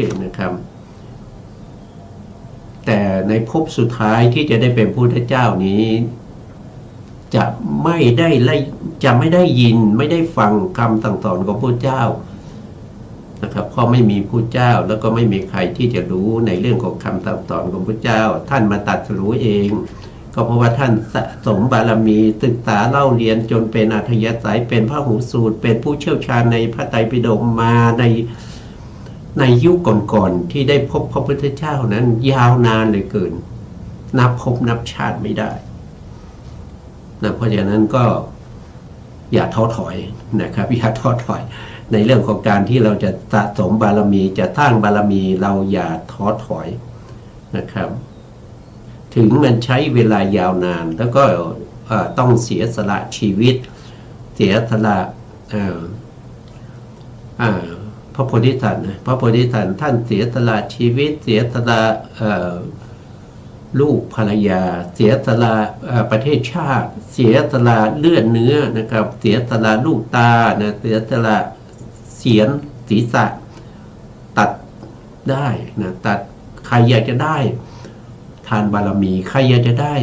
ยๆนะครับแต่ในภพสุดท้ายที่จะได้เป็นพระพุทธเจ้านี้จะไม่ได้ยินไม่ได้ฟังคำสั่งสอนของพระพุทธเจ้านะครับเพราะไม่มีพระเจ้าแล้วก็ไม่มีใครที่จะรู้ในเรื่องของคำสั่งสอนของพระเจ้าท่านมาตรัสรู้เอง ก็เพราะว่าท่านสะสมบารมีศึกษาเล่าเรียนจนเป็นอัธยาศัยเป็นพหูสูตรเป็นผู้เชี่ยวชาญในพระไตรปิฎกมาในยุคก่อนๆที่ได้พบพระพุทธเจ้านั้นยาวนานเหลือเกินนับพบนับชาติไม่ได้นะเพราะฉะนั้นก็อย่าท้อถอยนะครับอย่าท้อถอยในเรื่องของการที่เราจะสะสมบารมีจะสร้างบารมีเราอย่าท้อถอยนะครับถึงมันใช้เวลายาวนานแล้วก็ต้องเสียสละชีวิตเสียสละพระโพธิสัตว์นะพระโพธิสัตว์ท่านเสียสละชีวิตเสียสละลูกภรรยาเสียสละประเทศชาติเสียสละเลือดเนื้อนะครับเสียสละลูกตานะเสียสละเสียนศีรษะตัดได้นะตัดใครอยากจะได้ทานบารมีใครอยากจะได้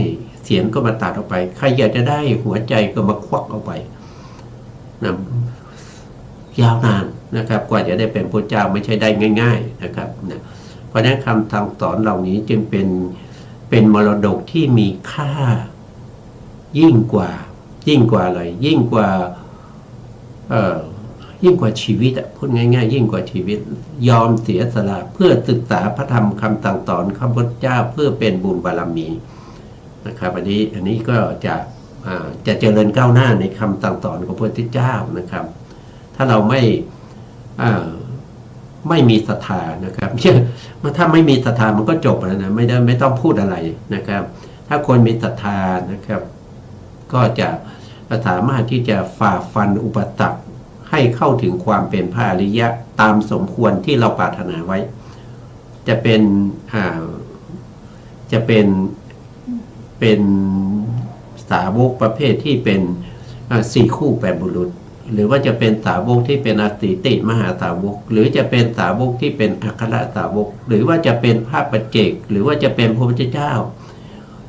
เสียนก็มาตัดออกไปใครอยากจะได้หัวใจก็มาควักออกไปนะยาวนานนะครับกว่าจะได้เป็นพระเจ้าไม่ใช่ได้ง่ายๆนะครับนะเพราะฉะนั้นคำสั่งสอนเหล่านี้จึงเป็นมรดกที่มีค่ายิ่งกว่าอะไรยิ่งกว่าชีวิตพูดง่ายๆยิ่งกว่าชีวิตยอมเสียสละเพื่อศึกษาพระธรรมคำสั่งสอนของพระเจ้าเพื่อเป็นบุญบารมีนะครับอันนี้ก็จะเจริญก้าวหน้าในคำสั่งสอนของพระพุทธเจ้านะครับถ้าเราไม่มีศรัทธานะครับถ้าไม่มีศรัทธามันก็จบแล้วนะไม่ต้องพูดอะไรนะครับถ้าคนมีศรัทธานะครับก็จะสามารถที่จะฝ่าฟันอุปสรรคให้เข้าถึงความเป็นพระอริยะตามสมควรที่เราปรารถนาไว้จะเป็นสาวกประเภทที่เป็นสี่คู่แปดบุรุษหรือว่าจะเป็นสาวกที่เป็นอติติมหาสาวกหรือจะเป็นสาวกที่เป็นอัครสาวกหรือว่าจะเป็นพระปัจเจกหรือว่าจะเป็นพระพุทธเจ้า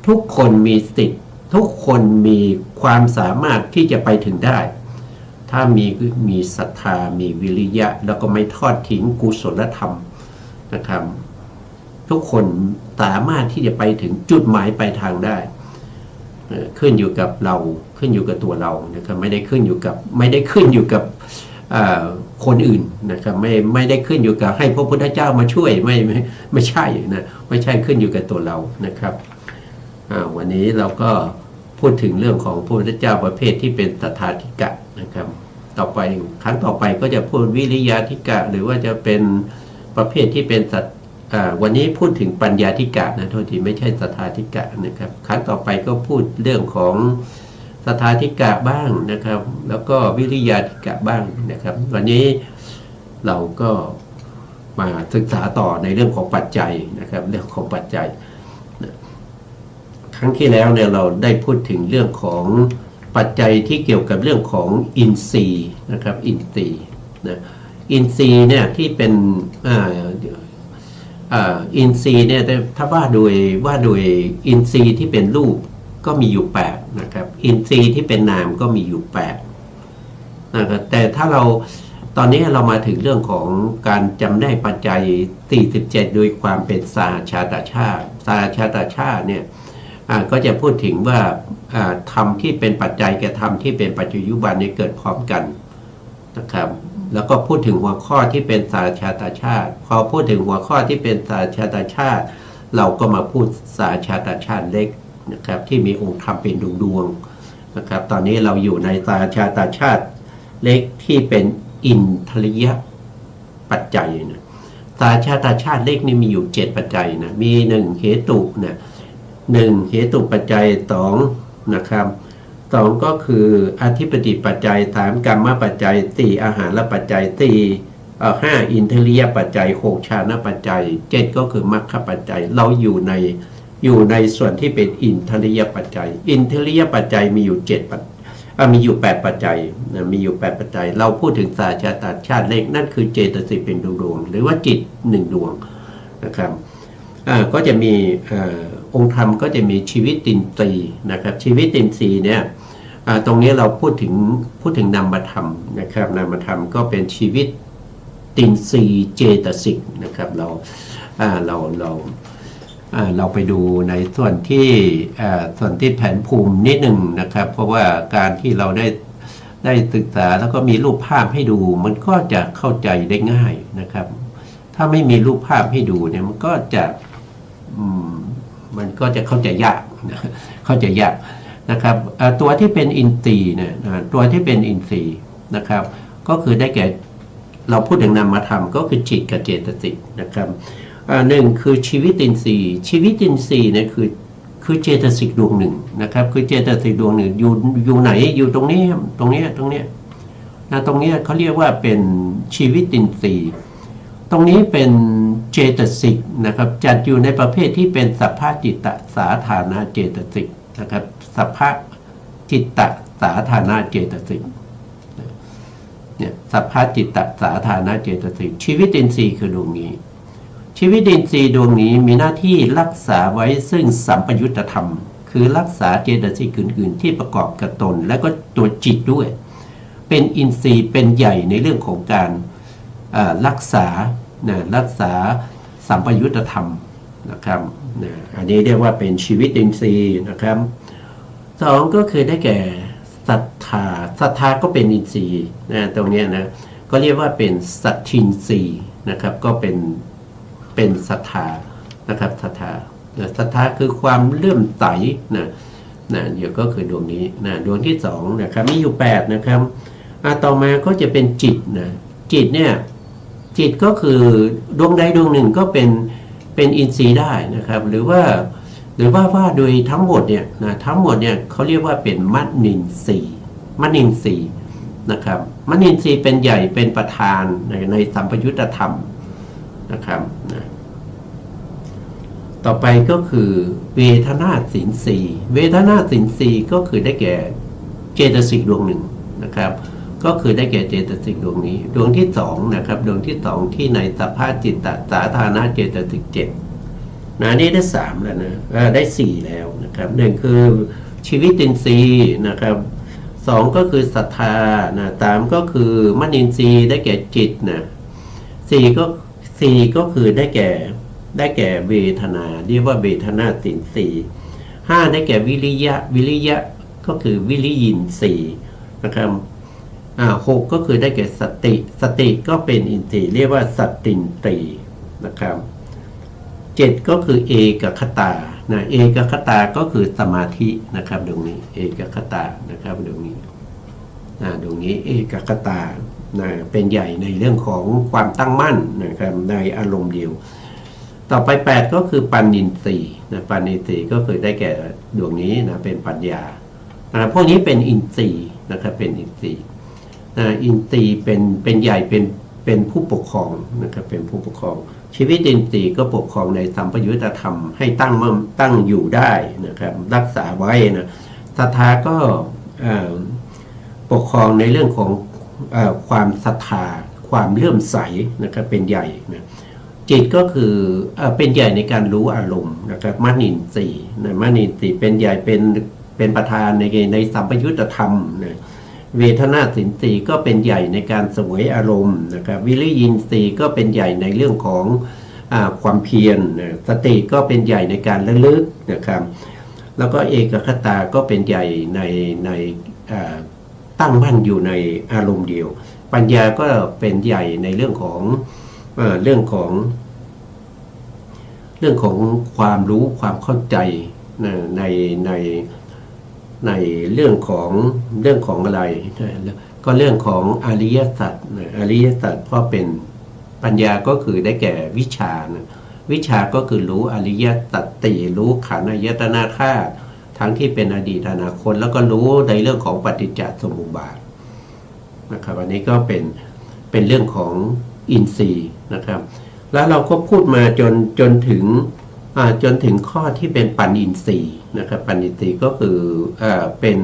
ทุกคนมีสิทธิ์ทุกคนมีความสามารถที่จะไปถึงได้ถ้ามีศรัทธามีวิริยะแล้วก็ไม่ทอดทิ้งกุศลธรรมนะครับทุกคนสามารถที่จะไปถึงจุดหมายปลายทางได้ขึ้นอยู่กับเราขึ้นอยู่กับตัวเรานะครับไม่ได้ขึ้นอยู่กับคนอื่นนะครับไม่ได้ขึ้นอยู่กับให้พระพุทธเจ้ามาช่วยไม่ใช่นะไม่ใช่ขึ้นอยู่กับตัวเรานะครับวันนี้เราก็พูดถึงเรื่องของพระพุทธเจ้าประเภทที่เป็นสัทธาธิกะนะครับต่อไปครั้งต่อไปก็จะพูดวิริยาธิกะหรือว่าจะเป็นประเภทที่เป็นสัตวันนี้พูดถึงปัญญาธิกะนะโทษทีไม่ใช่สัทธาธิกะนะครับครั้งต่อไปก็พูดเรื่องของสัทธาธิกะบ้างนะครับแล้วก็วิริยาธิกะบ้างนะครับวันนี้เราก็มาศึกษาต่อในเรื่องของปัจจัยนะครับเรื่องของปัจจัยครั้งที่แล้วเนี่ยเราได้พูดถึงเรื่องของปัจจัยที่เกี่ยวกับเรื่องของอินทรีย์นะครับอินทรีย์นะอินทรีย์เนี่ยที่เป็นอินทรีย์เนี่ยถ้าว่าโดยอินทรีย์ที่เป็นรูปก็มีอยู่8นะครับอินทรีย์ที่เป็นนามก็มีอยู่8นะครับแต่ถ้าเราตอนนี้เรามาถึงเรื่องของการจำได้ปัจจัย47โดยความเป็นสาชาตชาติเนี่ยก็จะพูดถึงว่าธรรมที่เป็นปัจจัยแก่ธรรมที่เป็นปัจจุบันนี้เกิดพร้อมกันนะครับแล้วก็พูดถึงหัวข้อที่เป็นสาชาตชาติพอพูดถึงหัวข้อที่เป็นสาชาตชาติเราก็มาพูดสาชาตชาติเล็กนะครับที่มีองค์ธรรมเป็นดวงๆนะครับตอนนี้เราอยู่ในสาชาตชาติเล็กที่เป็นอินทริยปัจจัยนะสาชาตชาติเล็กนี่มีอยู่7ปัจจัยนะมี1เหตุนะ1เหตุปัจจัย2นะครับ2ก็คืออธิปติปัจจัย3กรรมปัจจัย4อาหารปัจจัย5อินทริยปัจจัย6ฌานปัจจัย7ก็คือมรรคปัจจัยเราอยู่ในส่วนที่เป็นอินทริยปัจจัยอินทริยปัจจัยมีอยู่มีอยู่8ปัจจัยนะมีอยู่8ปัจจัยเราพูดถึงสาชาตชาติเล็กนั่นคือเจตสิกเป็นดวงหรือว่าจิต1ดวงนะครับก็จะมีองค์ธรรมก็จะมีชีวิตตินทรีย์นะครับชีวิตตินทรีย์เนี่ยตรงนี้เราพูดถึงนามธรรมนะครับนามธรรมก็เป็นชีวิตตินทรีย์เจตสิกนะครับเรา เราไปดูในส่วนที่แผนภูมินิดหนึ่งนะครับเพราะว่าการที่เราได้ศึกษาแล้วก็มีรูปภาพให้ดูมันก็จะเข้าใจได้ง่ายนะครับถ้าไม่มีรูปภาพให้ดูเนี่ยมันก็จะเข้าใจยากเข้าใจยากนะครับตัวที่เป็นอินทรีย์เนี่ยตัวที่เป็นอินทรีย์นะครับก็คือได้แก่เราพูดถึงนามธรรมก็คือจิตกับเจตสิกนะครับหนึ่งคือชีวิตินทรีย์ชีวิตินทรีย์เนี่ยคือเจตสิกดวงหนึ่งนะครับคือเจตสิกดวงหนึ่งอยู่ไหนอยู่ตรงนี้นะตรงนี้เขาเรียกว่าเป็นชีวิตินทรีย์ตรงนี้เป็นเจตสิกนะครับจัดอยู่ในประเภทที่เป็นสัพพะจิตตสาธารณเจตสิกนะครับสัพพะจิตตสาธารณเจตสิกเนี่ยสัพพะจิตตสาธารณเจตสิกชีวิตินทรีย์คือดวงนี้ชีวิตินทรีย์ดวงนี้มีหน้าที่รักษาไว้ซึ่งสัมปยุตธรรมคือรักษาเจตสิกอื่นๆที่ประกอบกับตนและก็ตัวจิตด้วยเป็นอินทรีย์เป็นใหญ่ในเรื่องของการรักษาสัมปยุตธรรมนะครับอันนี้เรียกว่าเป็นชีวิตอินทรีย์นะครับสองก็คือได้แก่ศรัทธาก็เป็นอินทรีย์ตรงนี้นะก็เรียกว่าเป็นสัทธินทรีย์นะครับก็เป็นศรัทธานะครับศรัทธาคือความเลื่อมใสเดี๋ยวก็คือดวงนี้ดวงที่สองนะครับมีอยู่8นะครับต่อมาก็จะเป็นจิตจิตเนี่ยจิตก็คือดวงใดดวงหนึ่งก็เป็นอินทรีย์ได้นะครับหรือว่าโดยทั้งหมดเนี่ยเขาเรียกว่าเป็นมนินทรีย์นะครับมนินทรีย์เป็นใหญ่เป็นประธานในสัมปยุตธรรมนะครับต่อไปก็คือเวทนาสินทรีย์เวทนาสินทรีย์ก็คือได้แก่เจตสิกดวงหนึ่งนะครับก็คือได้แก่เจตสิกดวงนี้ดวงที่สองนะครับดวงที่สองที่ในสัพพะจิตตสาธารณเจตสิก7นี่ได้3แล้วนะได้4แล้วนะครับหนึ่งคือชีวิตินทรีย์นะครับ2ก็คือศรัทธา3ก็คือมนินทรีย์ได้แก่จิต4ก็คือได้แก่เวทนาเรียกว่าเวทนาสินทรีย์5ได้แก่วิริยะก็คือวิริยินทรีย์นะครับ6ก็คือได้แก่สติก็เป็นอินทรีย์เรียกว่าสัตตินตรีนะครับ7ก็คือเอกคตาเอกคตาก็คือสมาธินะครับตรงนี้เอกคตานะครับตรงนี้เอกคตาเป็นใหญ่ในเรื่องของความตั้งมั่นนะครับในอารมณ์เดียวต่อไป8ก็คือปัญญินทรีย์ปัญญินทรีย์ก็คือได้แก่ดวงนี้เป็นปัญญาพวกนี้เป็นอินทรีย์นะครับเป็นอินทรีย์อินทรีย์เป็นใหญ่เป็นผู้ปกครองนะครับเป็นผู้ปกครองชีวิตอินทรีย์ก็ปกครองในสัมปยุตธรรมให้ตั้งอยู่ได้นะครับรักษาไว้นะศรัทธาก็ปกครองในเรื่องของความศรัทธาความเลื่อมใสนะครับเป็นใหญ่นะจิตก็คือเป็นใหญ่ในการรู้อารมณ์นะครับมนินทรีย์มนินทรีย์เป็นใหญ่เป็นประธานในสัมปยุตธรรมนะเวทนาสินทรีย์ก็เป็นใหญ่ในการเสวยอารมณ์นะครับวิริยินทรีย์ก็เป็นใหญ่ในเรื่องของความเพียรสติก็เป็นใหญ่ในการระลึกนะครับแล้วก็เอกคตาก็เป็นใหญ่ในตั้งมั่นอยู่ในอารมณ์เดียวปัญญาก็เป็นใหญ่ในเรื่องของความรู้ความเข้าใจในเรื่องของอะไรก็เรื่องของอริยสัจเพราะเป็นปัญญาก็คือได้แก่วิชาวิชาก็คือรู้อริยสัจสี่รู้ขันธ์อายตนะธาตุทั้งที่เป็นอดีตอนาคตแล้วก็รู้ในเรื่องของปฏิจจสมุปบาทนะครับอันนี้ก็เป็นเรื่องของอินทรีย์นะครับแล้วเราก็พูดมาจนถึงข้อที่เป็นปัญญินทรีย์นะครับปัญญินทรีย์ก็คือเป็น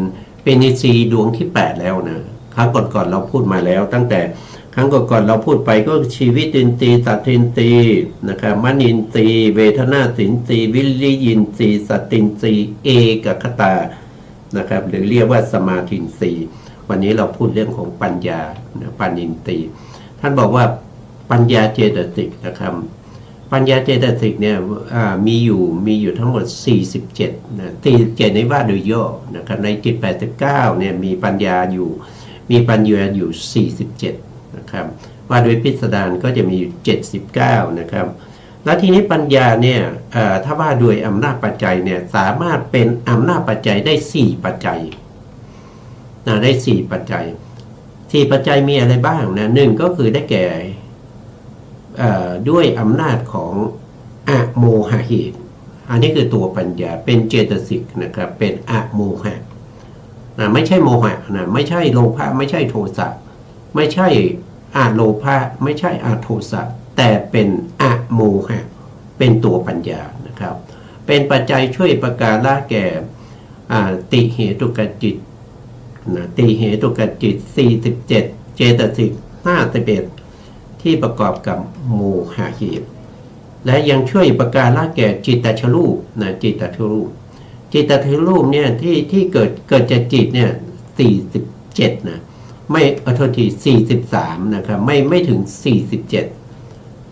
อินทรีย์ดวงที่8แล้วนะครั้งก่อนเราพูดมาแล้วตั้งแต่ครั้งก่อนเราพูดไปก็ชีวิตินทรีย์สัตตินทรีย์นะครับมนินทรีย์เวทนาสินทรีย์วิริยินทรีย์สัตตินทรีย์เอกคตานะครับหรือเรียกว่าสมาธินทรีย์วันนี้เราพูดเรื่องของปัญญาปัญญินทรีย์ท่านบอกว่าปัญญาเจตสิกนะครับ ปัญญาเจตสิกเนี่ยมีอยู่ทั้งหมด47นะ47ในว่าโดยย่อนะครับในจิต89เนี่ยมีปัญญาอยู่47นะครับว่าโดยพิสดารก็จะมีอยู่79นะครับแล้วทีนี้ปัญญาเนี่ยถ้าว่าโดยอำนาจปัจจัยเนี่ยสามารถเป็นอำนาจปัจจัยได้4ปัจจัยนะได้4ปัจจัย4ปัจจัยมีอะไรบ้างนะหนึ่งก็คือได้แก่ด้วยอำนาจของอโมหะเหตุอันนี้คือตัวปัญญาเป็นเจตสิกนะครับเป็นอโมหะนะไม่ใช่โมหะนะไม่ใช่โลภะไม่ใช่โทสะไม่ใช่อโลภะไม่ใช่อโทสะแต่เป็นอโมหะเป็นตัวปัญญานะครับเป็นปัจจัยช่วยประการละแก่ติเหตุกจิตนะติเหตุกจิต47เจตสิก51ที่ประกอบกับโมหะเหตุและยังช่วยประการละแก่จิตตชรูปนะจิตตชรูปเนี่ยที่เกิดจากจิตเนี่ย47นะไม่โทษที43นะครับไม่ถึง47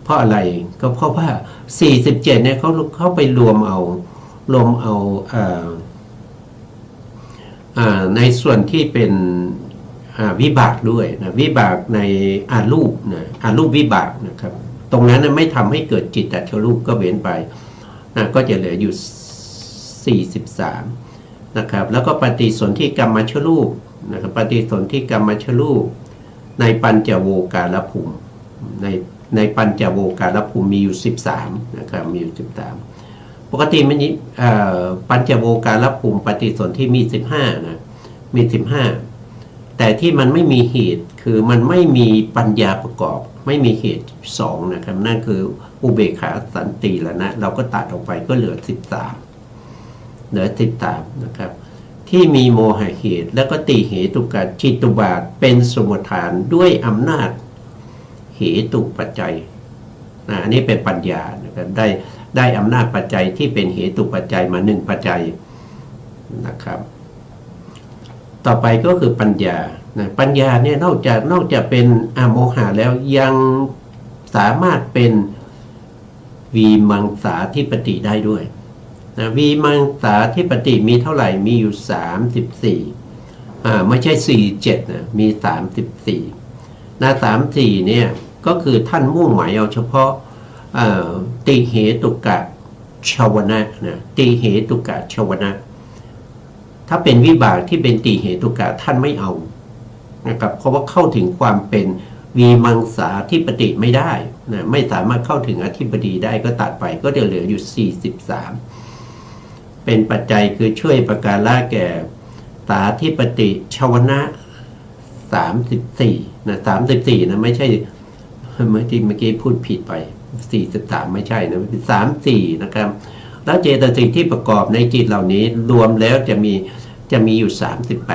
เพราะอะไรก็เพราะว่า47เนี่ยเขาไปรวมเอาในส่วนที่เป็นวิบากด้วยนะวิบากในอารูปนะอารูปวิบากนะครับตรงนั้นไม่ทำให้เกิดจิตตชรูปก็เว้นไปนะก็จะเหลืออยู่43นะครับแล้วก็ปฏิสนธิกรรมชรูปนะครับปฏิสนธิกรรมชรูปในปัญจโวการภูมิในปัญจโวการภูมิมีอยู่13นะครับมีอยู่13ปกติมันปัญจโวการภูมิปฏิสนธิมี15นะมี15แต่ที่มันไม่มีเหตุคือมันไม่มีปัญญาประกอบไม่มีเหตุ2นะครับนั่นคืออุเบกขาสันติแล้วนะเราก็ตัดออกไปก็เหลือ13นะครับที่มีโมหะเหตุแล้วก็ติเหตุกะจิตตุบาทเป็นสมุฏฐานด้วยอำนาจเหตุปัจจัยอันนี้เป็นปัญญานะครับได้อำนาจปัจจัยที่เป็นเหตุปัจจัยมา1ปัจจัยนะครับต่อไปก็คือปัญญานะปัญญาเนี่ยนอกจากเป็นอโมหะแล้วยังสามารถเป็นวีมังสาธิปติได้ด้วยนะวีมังสาธิปติมีเท่าไหร่มีอยู่34ไม่ใช่47นะมี34นะ34เนี่ยก็คือท่านมุ่งหมายเอาเฉพาะติเหตุกะชวนะนะติเหตุกะชวนะถ้าเป็นวิบากที่เป็นติเหตุกะท่านไม่เอานะครับเพราะว่าเข้าถึงความเป็นวีมังสาธิปติไม่ได้นะไม่สามารถเข้าถึงอธิปดีได้ก็ตัดไปก็จะเหลืออยู่43เป็นปัจจัยคือช่วยประการละแก่สาธิปติชวนะ34นะ34นะไม่ใช่เมื่อกี้พูดผิดไป43ไม่ใช่นะ34นะครับแล้วเจตสิกที่ประกอบในจิตเหล่านี้รวมแล้วจะมีอยู่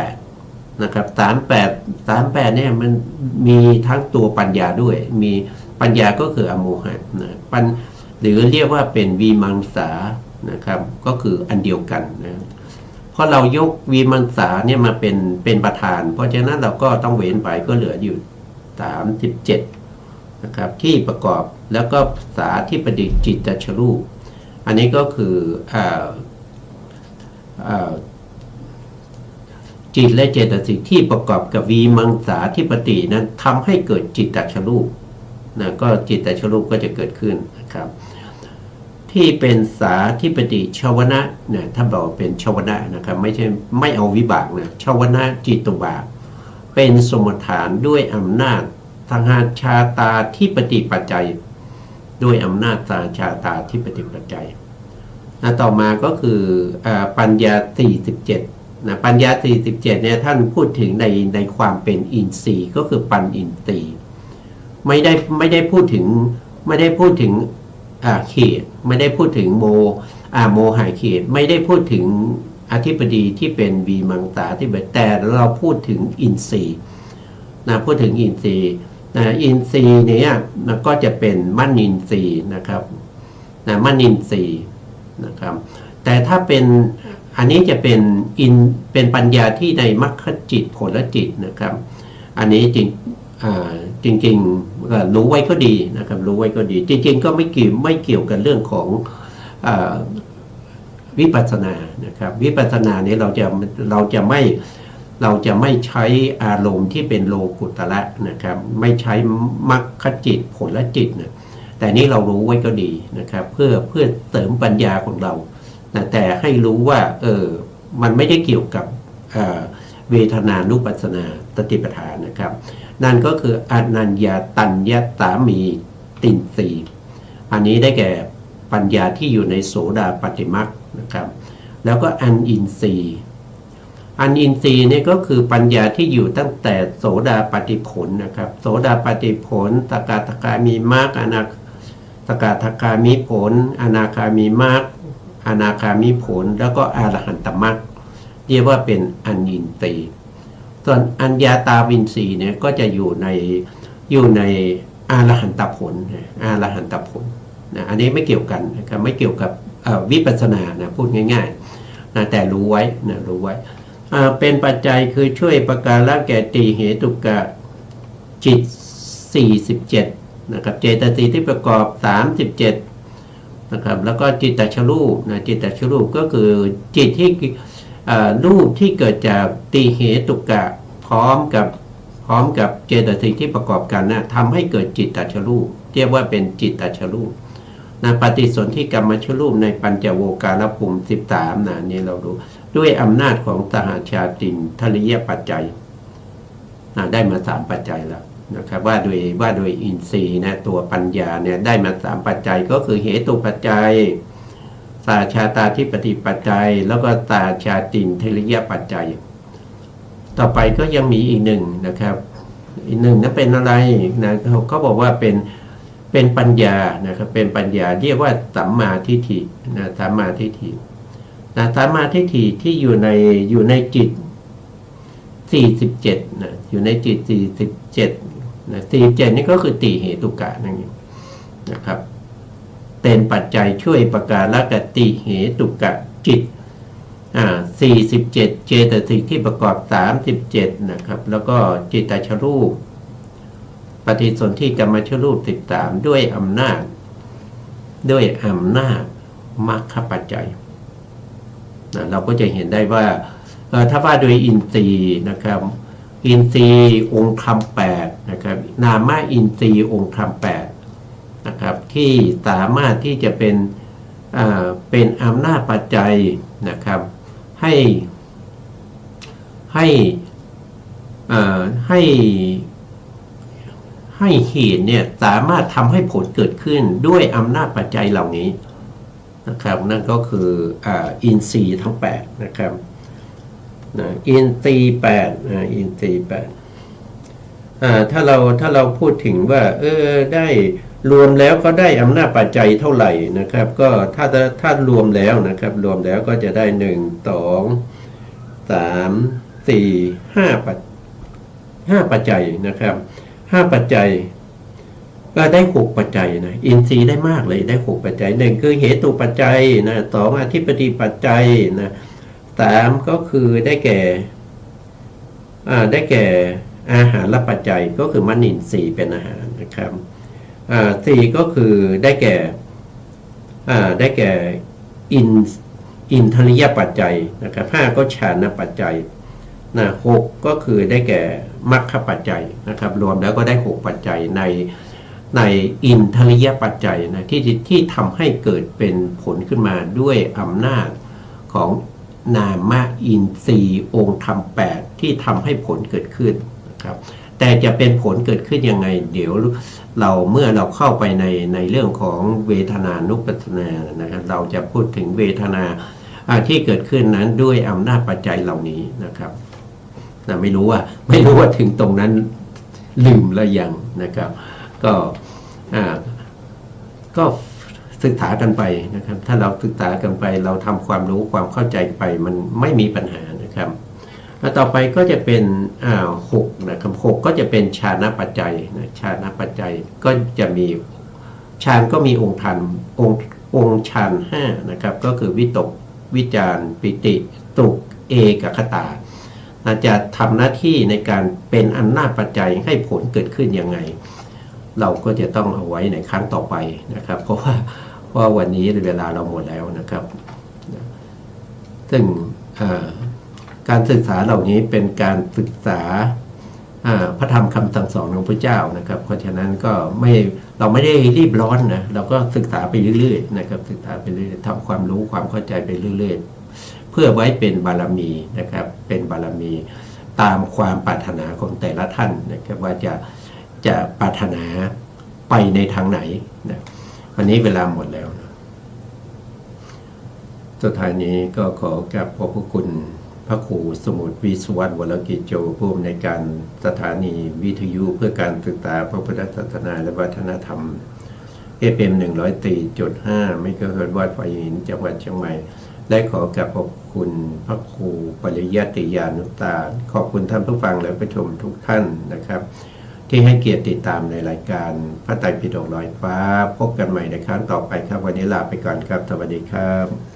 38นะครับ38เนี่ยมันมีทั้งตัวปัญญาด้วยมีปัญญาก็คืออโมหะนะหรือเรียกว่าเป็นวีมังสานะครับก็คืออันเดียวกันนะเพราะเรายกวีมังสาเนี่ยมาเป็นประธานเพราะฉะนั้นเราก็ต้องเว้นไปก็เหลืออยู่37นะครับที่ประกอบแล้วก็สาธิปดิจิตตชรูปอันนี้ก็คือจิตและเจตสิกที่ประกอบกับวีมังสาธิปตินั้นทำให้เกิดจิตตชรูปนะก็จิตตชรูปก็จะเกิดขึ้นนะครับที่เป็นสาธิปติชวนะเนี่ยถ้าบอกเป็นชวนะนะครับไม่เอาวิบากนะชวนะจิตตุบาทเป็นสมุฏฐานด้วยอำนาจทางชาตาธิปติปัจจัยด้วยอำนาจทางชาตาธิปติปัจจัยต่อมาก็คือปัญญา47นะปัญญา47เนี่ยท่านพูดถึงในความเป็นอินทรีย์ก็คือปัญอินทรีย์ไม่ได้พูดถึงเขตไม่ได้พูดถึงโมหะเขตไม่ได้พูดถึงอธิปดีที่เป็นวีมังสาที่แต่เราพูดถึงอินทรีย์นะพูดถึงอินทรีย์อินทรีย์เนี่ยก็จะเป็นมันินทรีย์นะครับมันินทรีย์นะครับแต่ถ้าเป็นอันนี้จะเป็นปัญญาที่ในมรรคจิตผลจิตนะครับอันนี้จริง จริงๆรู้ไว้ก็ดีนะครับรู้ไว้ก็ดีจริงๆก็ไม่เกี่ยวกับเรื่องของวิปัสสนานะครับวิปัสสนานี้เราจะไม่ใช้อารมณ์ที่เป็นโลกุตระนะครับไม่ใช้มรรคจิตผลจิตนะแต่นี้เรารู้ไว้ก็ดีนะครับเพื่อเสริมปัญญาของเรานะแต่ให้รู้ว่ามันไม่ได้เกี่ยวกับเวทนานุปัสสนาสติปัฏฐานนะครับนั่นก็คืออนัญญาตัญญตามีตินสีอันนี้ได้แก่ปัญญาที่อยู่ในโสดาปัตติมรรคนะครับแล้วก็อันอินทรีย์นี่ก็คือปัญญาที่อยู่ตั้งแต่โสดาปัตติผลนะครับโสดาปัตติผลสกทาคามีมรรคสกทาคามีผลอนาคามีมรรคอนาคามีผลแล้วก็อรหันตมรรคเรียกว่าเป็นอันอินทรีย์ส่วนอัญญาตาวินทรีย์เนี่ยก็จะอยู่ในอรหันตผลนะอันนี้ไม่เกี่ยวกันนะครับไม่เกี่ยวกับวิปัสสนานะพูดง่ายๆนะแต่รู้ไว้เป็นปัจจัยคือช่วยประการละแก่ติเหตุกะจิต47นะครับเจตสิกที่ประกอบ37นะครับแล้วก็จิตตชรูปนะจิตตชรูปก็คือจิตที่รูปที่เกิดจากติเหตุกะพร้อมกับเจตสิกที่ประกอบกันนะทำให้เกิดจิตตชรูปเรียกว่าเป็นจิตตชรูปนะปฏิสนธิกรรมชรูปในปัญจโวการภูมิ13นะนี่เราดูด้วยอำนาจของสหชาตินทริยปัจจัยนะได้มา3ปัจจัยแล้วนะครับว่าโดยอินทรีย์นะตัวปัญญาเนี่ยได้มา3ปัจจัยก็คือเหตุปัจจัยสาชาตาธิปติปัจจัยแล้วก็สาชาตินทริยปัจจัยต่อไปก็ยังมีอีกหนึ่งนะครับอีกหนึ่งนั้นเป็นอะไรนะเขาบอกว่าเป็นปัญญานะครับเป็นปัญญาเรียกว่าสัมมาทิฏฐินะสัมมาทิฏฐินะสัมมาทิฏฐิที่อยู่ในจิต47นะอยู่ในจิต47นะ47นี่ก็คือติเหตุกะนั่นเองนะครับเป็นปัจจัยช่วยประการละกติเหตุกะจิต47เจตสิกที่ประกอบ37นะครับแล้วก็จิตตชรูปปฏิสนธิกรรมชรูป13ด้วยอำนาจมรรคปัจจัยนะเราก็จะเห็นได้ว่าถ้าว่าโดยอินทรีย์นะครับอินทรีย์องค์ธรรม8นะครับนามอินทรีย์องค์ธรรม8นะครับที่สามารถที่จะเป็นอำนาจปัจจัยนะครับให้เหตุเนี่ยสามารถทำให้ผลเกิดขึ้นด้วยอำนาจปัจจัยเหล่านี้นะครับนั่นก็คืออินทรีย์ทั้ง8นะครับอินทรีย์8อินทรีย์8ถ้าเราพูดถึงว่าได้รวมแล้วก็ได้อำนาจปัจจัยเท่าไหร่นะครับก็ถ้ารวมแล้วนะครับรวมแล้วก็จะได้1 2 3 4 5ปัจจัยนะครับ5ปัจจัยก็ได้6ปัจจัยนะอินทรีย์ได้มากเลยได้6ปัจจัย1คือเหตุปัจจัยนะ2อธิปติปัจจัยนะ3ก็คือได้แก่อาหารและปัจจัยก็คือมนินทรีย์เป็นอาหารนะครับ4ก็คือได้แก่อินทริยปัจจัยนะครับ5ก็ฌานปัจจัยนะ6ก็คือได้แก่มรรคปัจจัยนะครับรวมแล้วก็ได้6ปัจจัยในอินทริยปัจจัยนะที่ทำให้เกิดเป็นผลขึ้นมาด้วยอำนาจของนามอินทรีย์องค์ธรรม8ที่ทำให้ผลเกิดขึ้นนะครับแต่จะเป็นผลเกิดขึ้นยังไงเดี๋ยวเมื่อเราเข้าไปในเรื่องของเวทนานุปัสสนานะครับเราจะพูดถึงเวทนาที่เกิดขึ้นนั้นด้วยอำนาจปัจจัยเหล่านี้นะครับไม่รู้ว่าถึงตรงนั้นลืมแล้วยังนะครับก็ศึกษากันไปนะครับถ้าเราศึกษากันไปเราทำความรู้ความเข้าใจไปมันไม่มีปัญหานะครับต่อไปก็จะเป็น6นะครับ6ก็จะเป็นฌานปัจจัยนะฌานปัจจัยก็จะมีฌานก็มีองค์ฌาน5นะครับก็คือวิตกวิจารปิติสุขเอกคตา อาจจะทำหน้าที่ในการเป็นอำนาจปัจจัยให้ผลเกิดขึ้นยังไงเราก็จะต้องเอาไว้ในครั้งต่อไปนะครับเพราะว่าวันนี้เวลาเราหมดแล้วนะครับซึ่งการศึกษาเหล่านี้เป็นการศึกษาพระธรรมคำสั่งสอนของพระเจ้านะครับเพราะฉะนั้นก็เราไม่ได้รีบร้อนนะเราก็ศึกษาไปเรื่อยๆนะครับศึกษาไปเรื่อยๆทำความรู้ความเข้าใจไปเรื่อยๆเพื่อไว้เป็นบารมีนะครับเป็นบารมีตามความปรารถนาของแต่ละท่านนะครับว่าจะปรารถนาไปในทางไหนนะวันนี้เวลาหมดแล้วนะสุดท้ายนี้ก็ขอกราบขอบพระคุณพระครูสมุทรวิศวัตรวรกิจโจผู้อำนวยการสถานีวิทยุเพื่อการศึกษาพระพุทธศาสนาและวัฒนธรรม FM 104.5 เมกะเฮิรตซ์วัดไฟหินจังหวัดเชียงใหม่และขอกราบขอบคุณพระครูปริยัติยานุตาขอบคุณท่านผู้ฟังและผู้ชมทุกท่านนะครับที่ให้เกียรติติดตามในรายการพระไตรปิฎกลอยฟ้าพบกันใหม่ในครั้งต่อไปครับวันนี้ลาไปก่อนครับสวัสดีครับ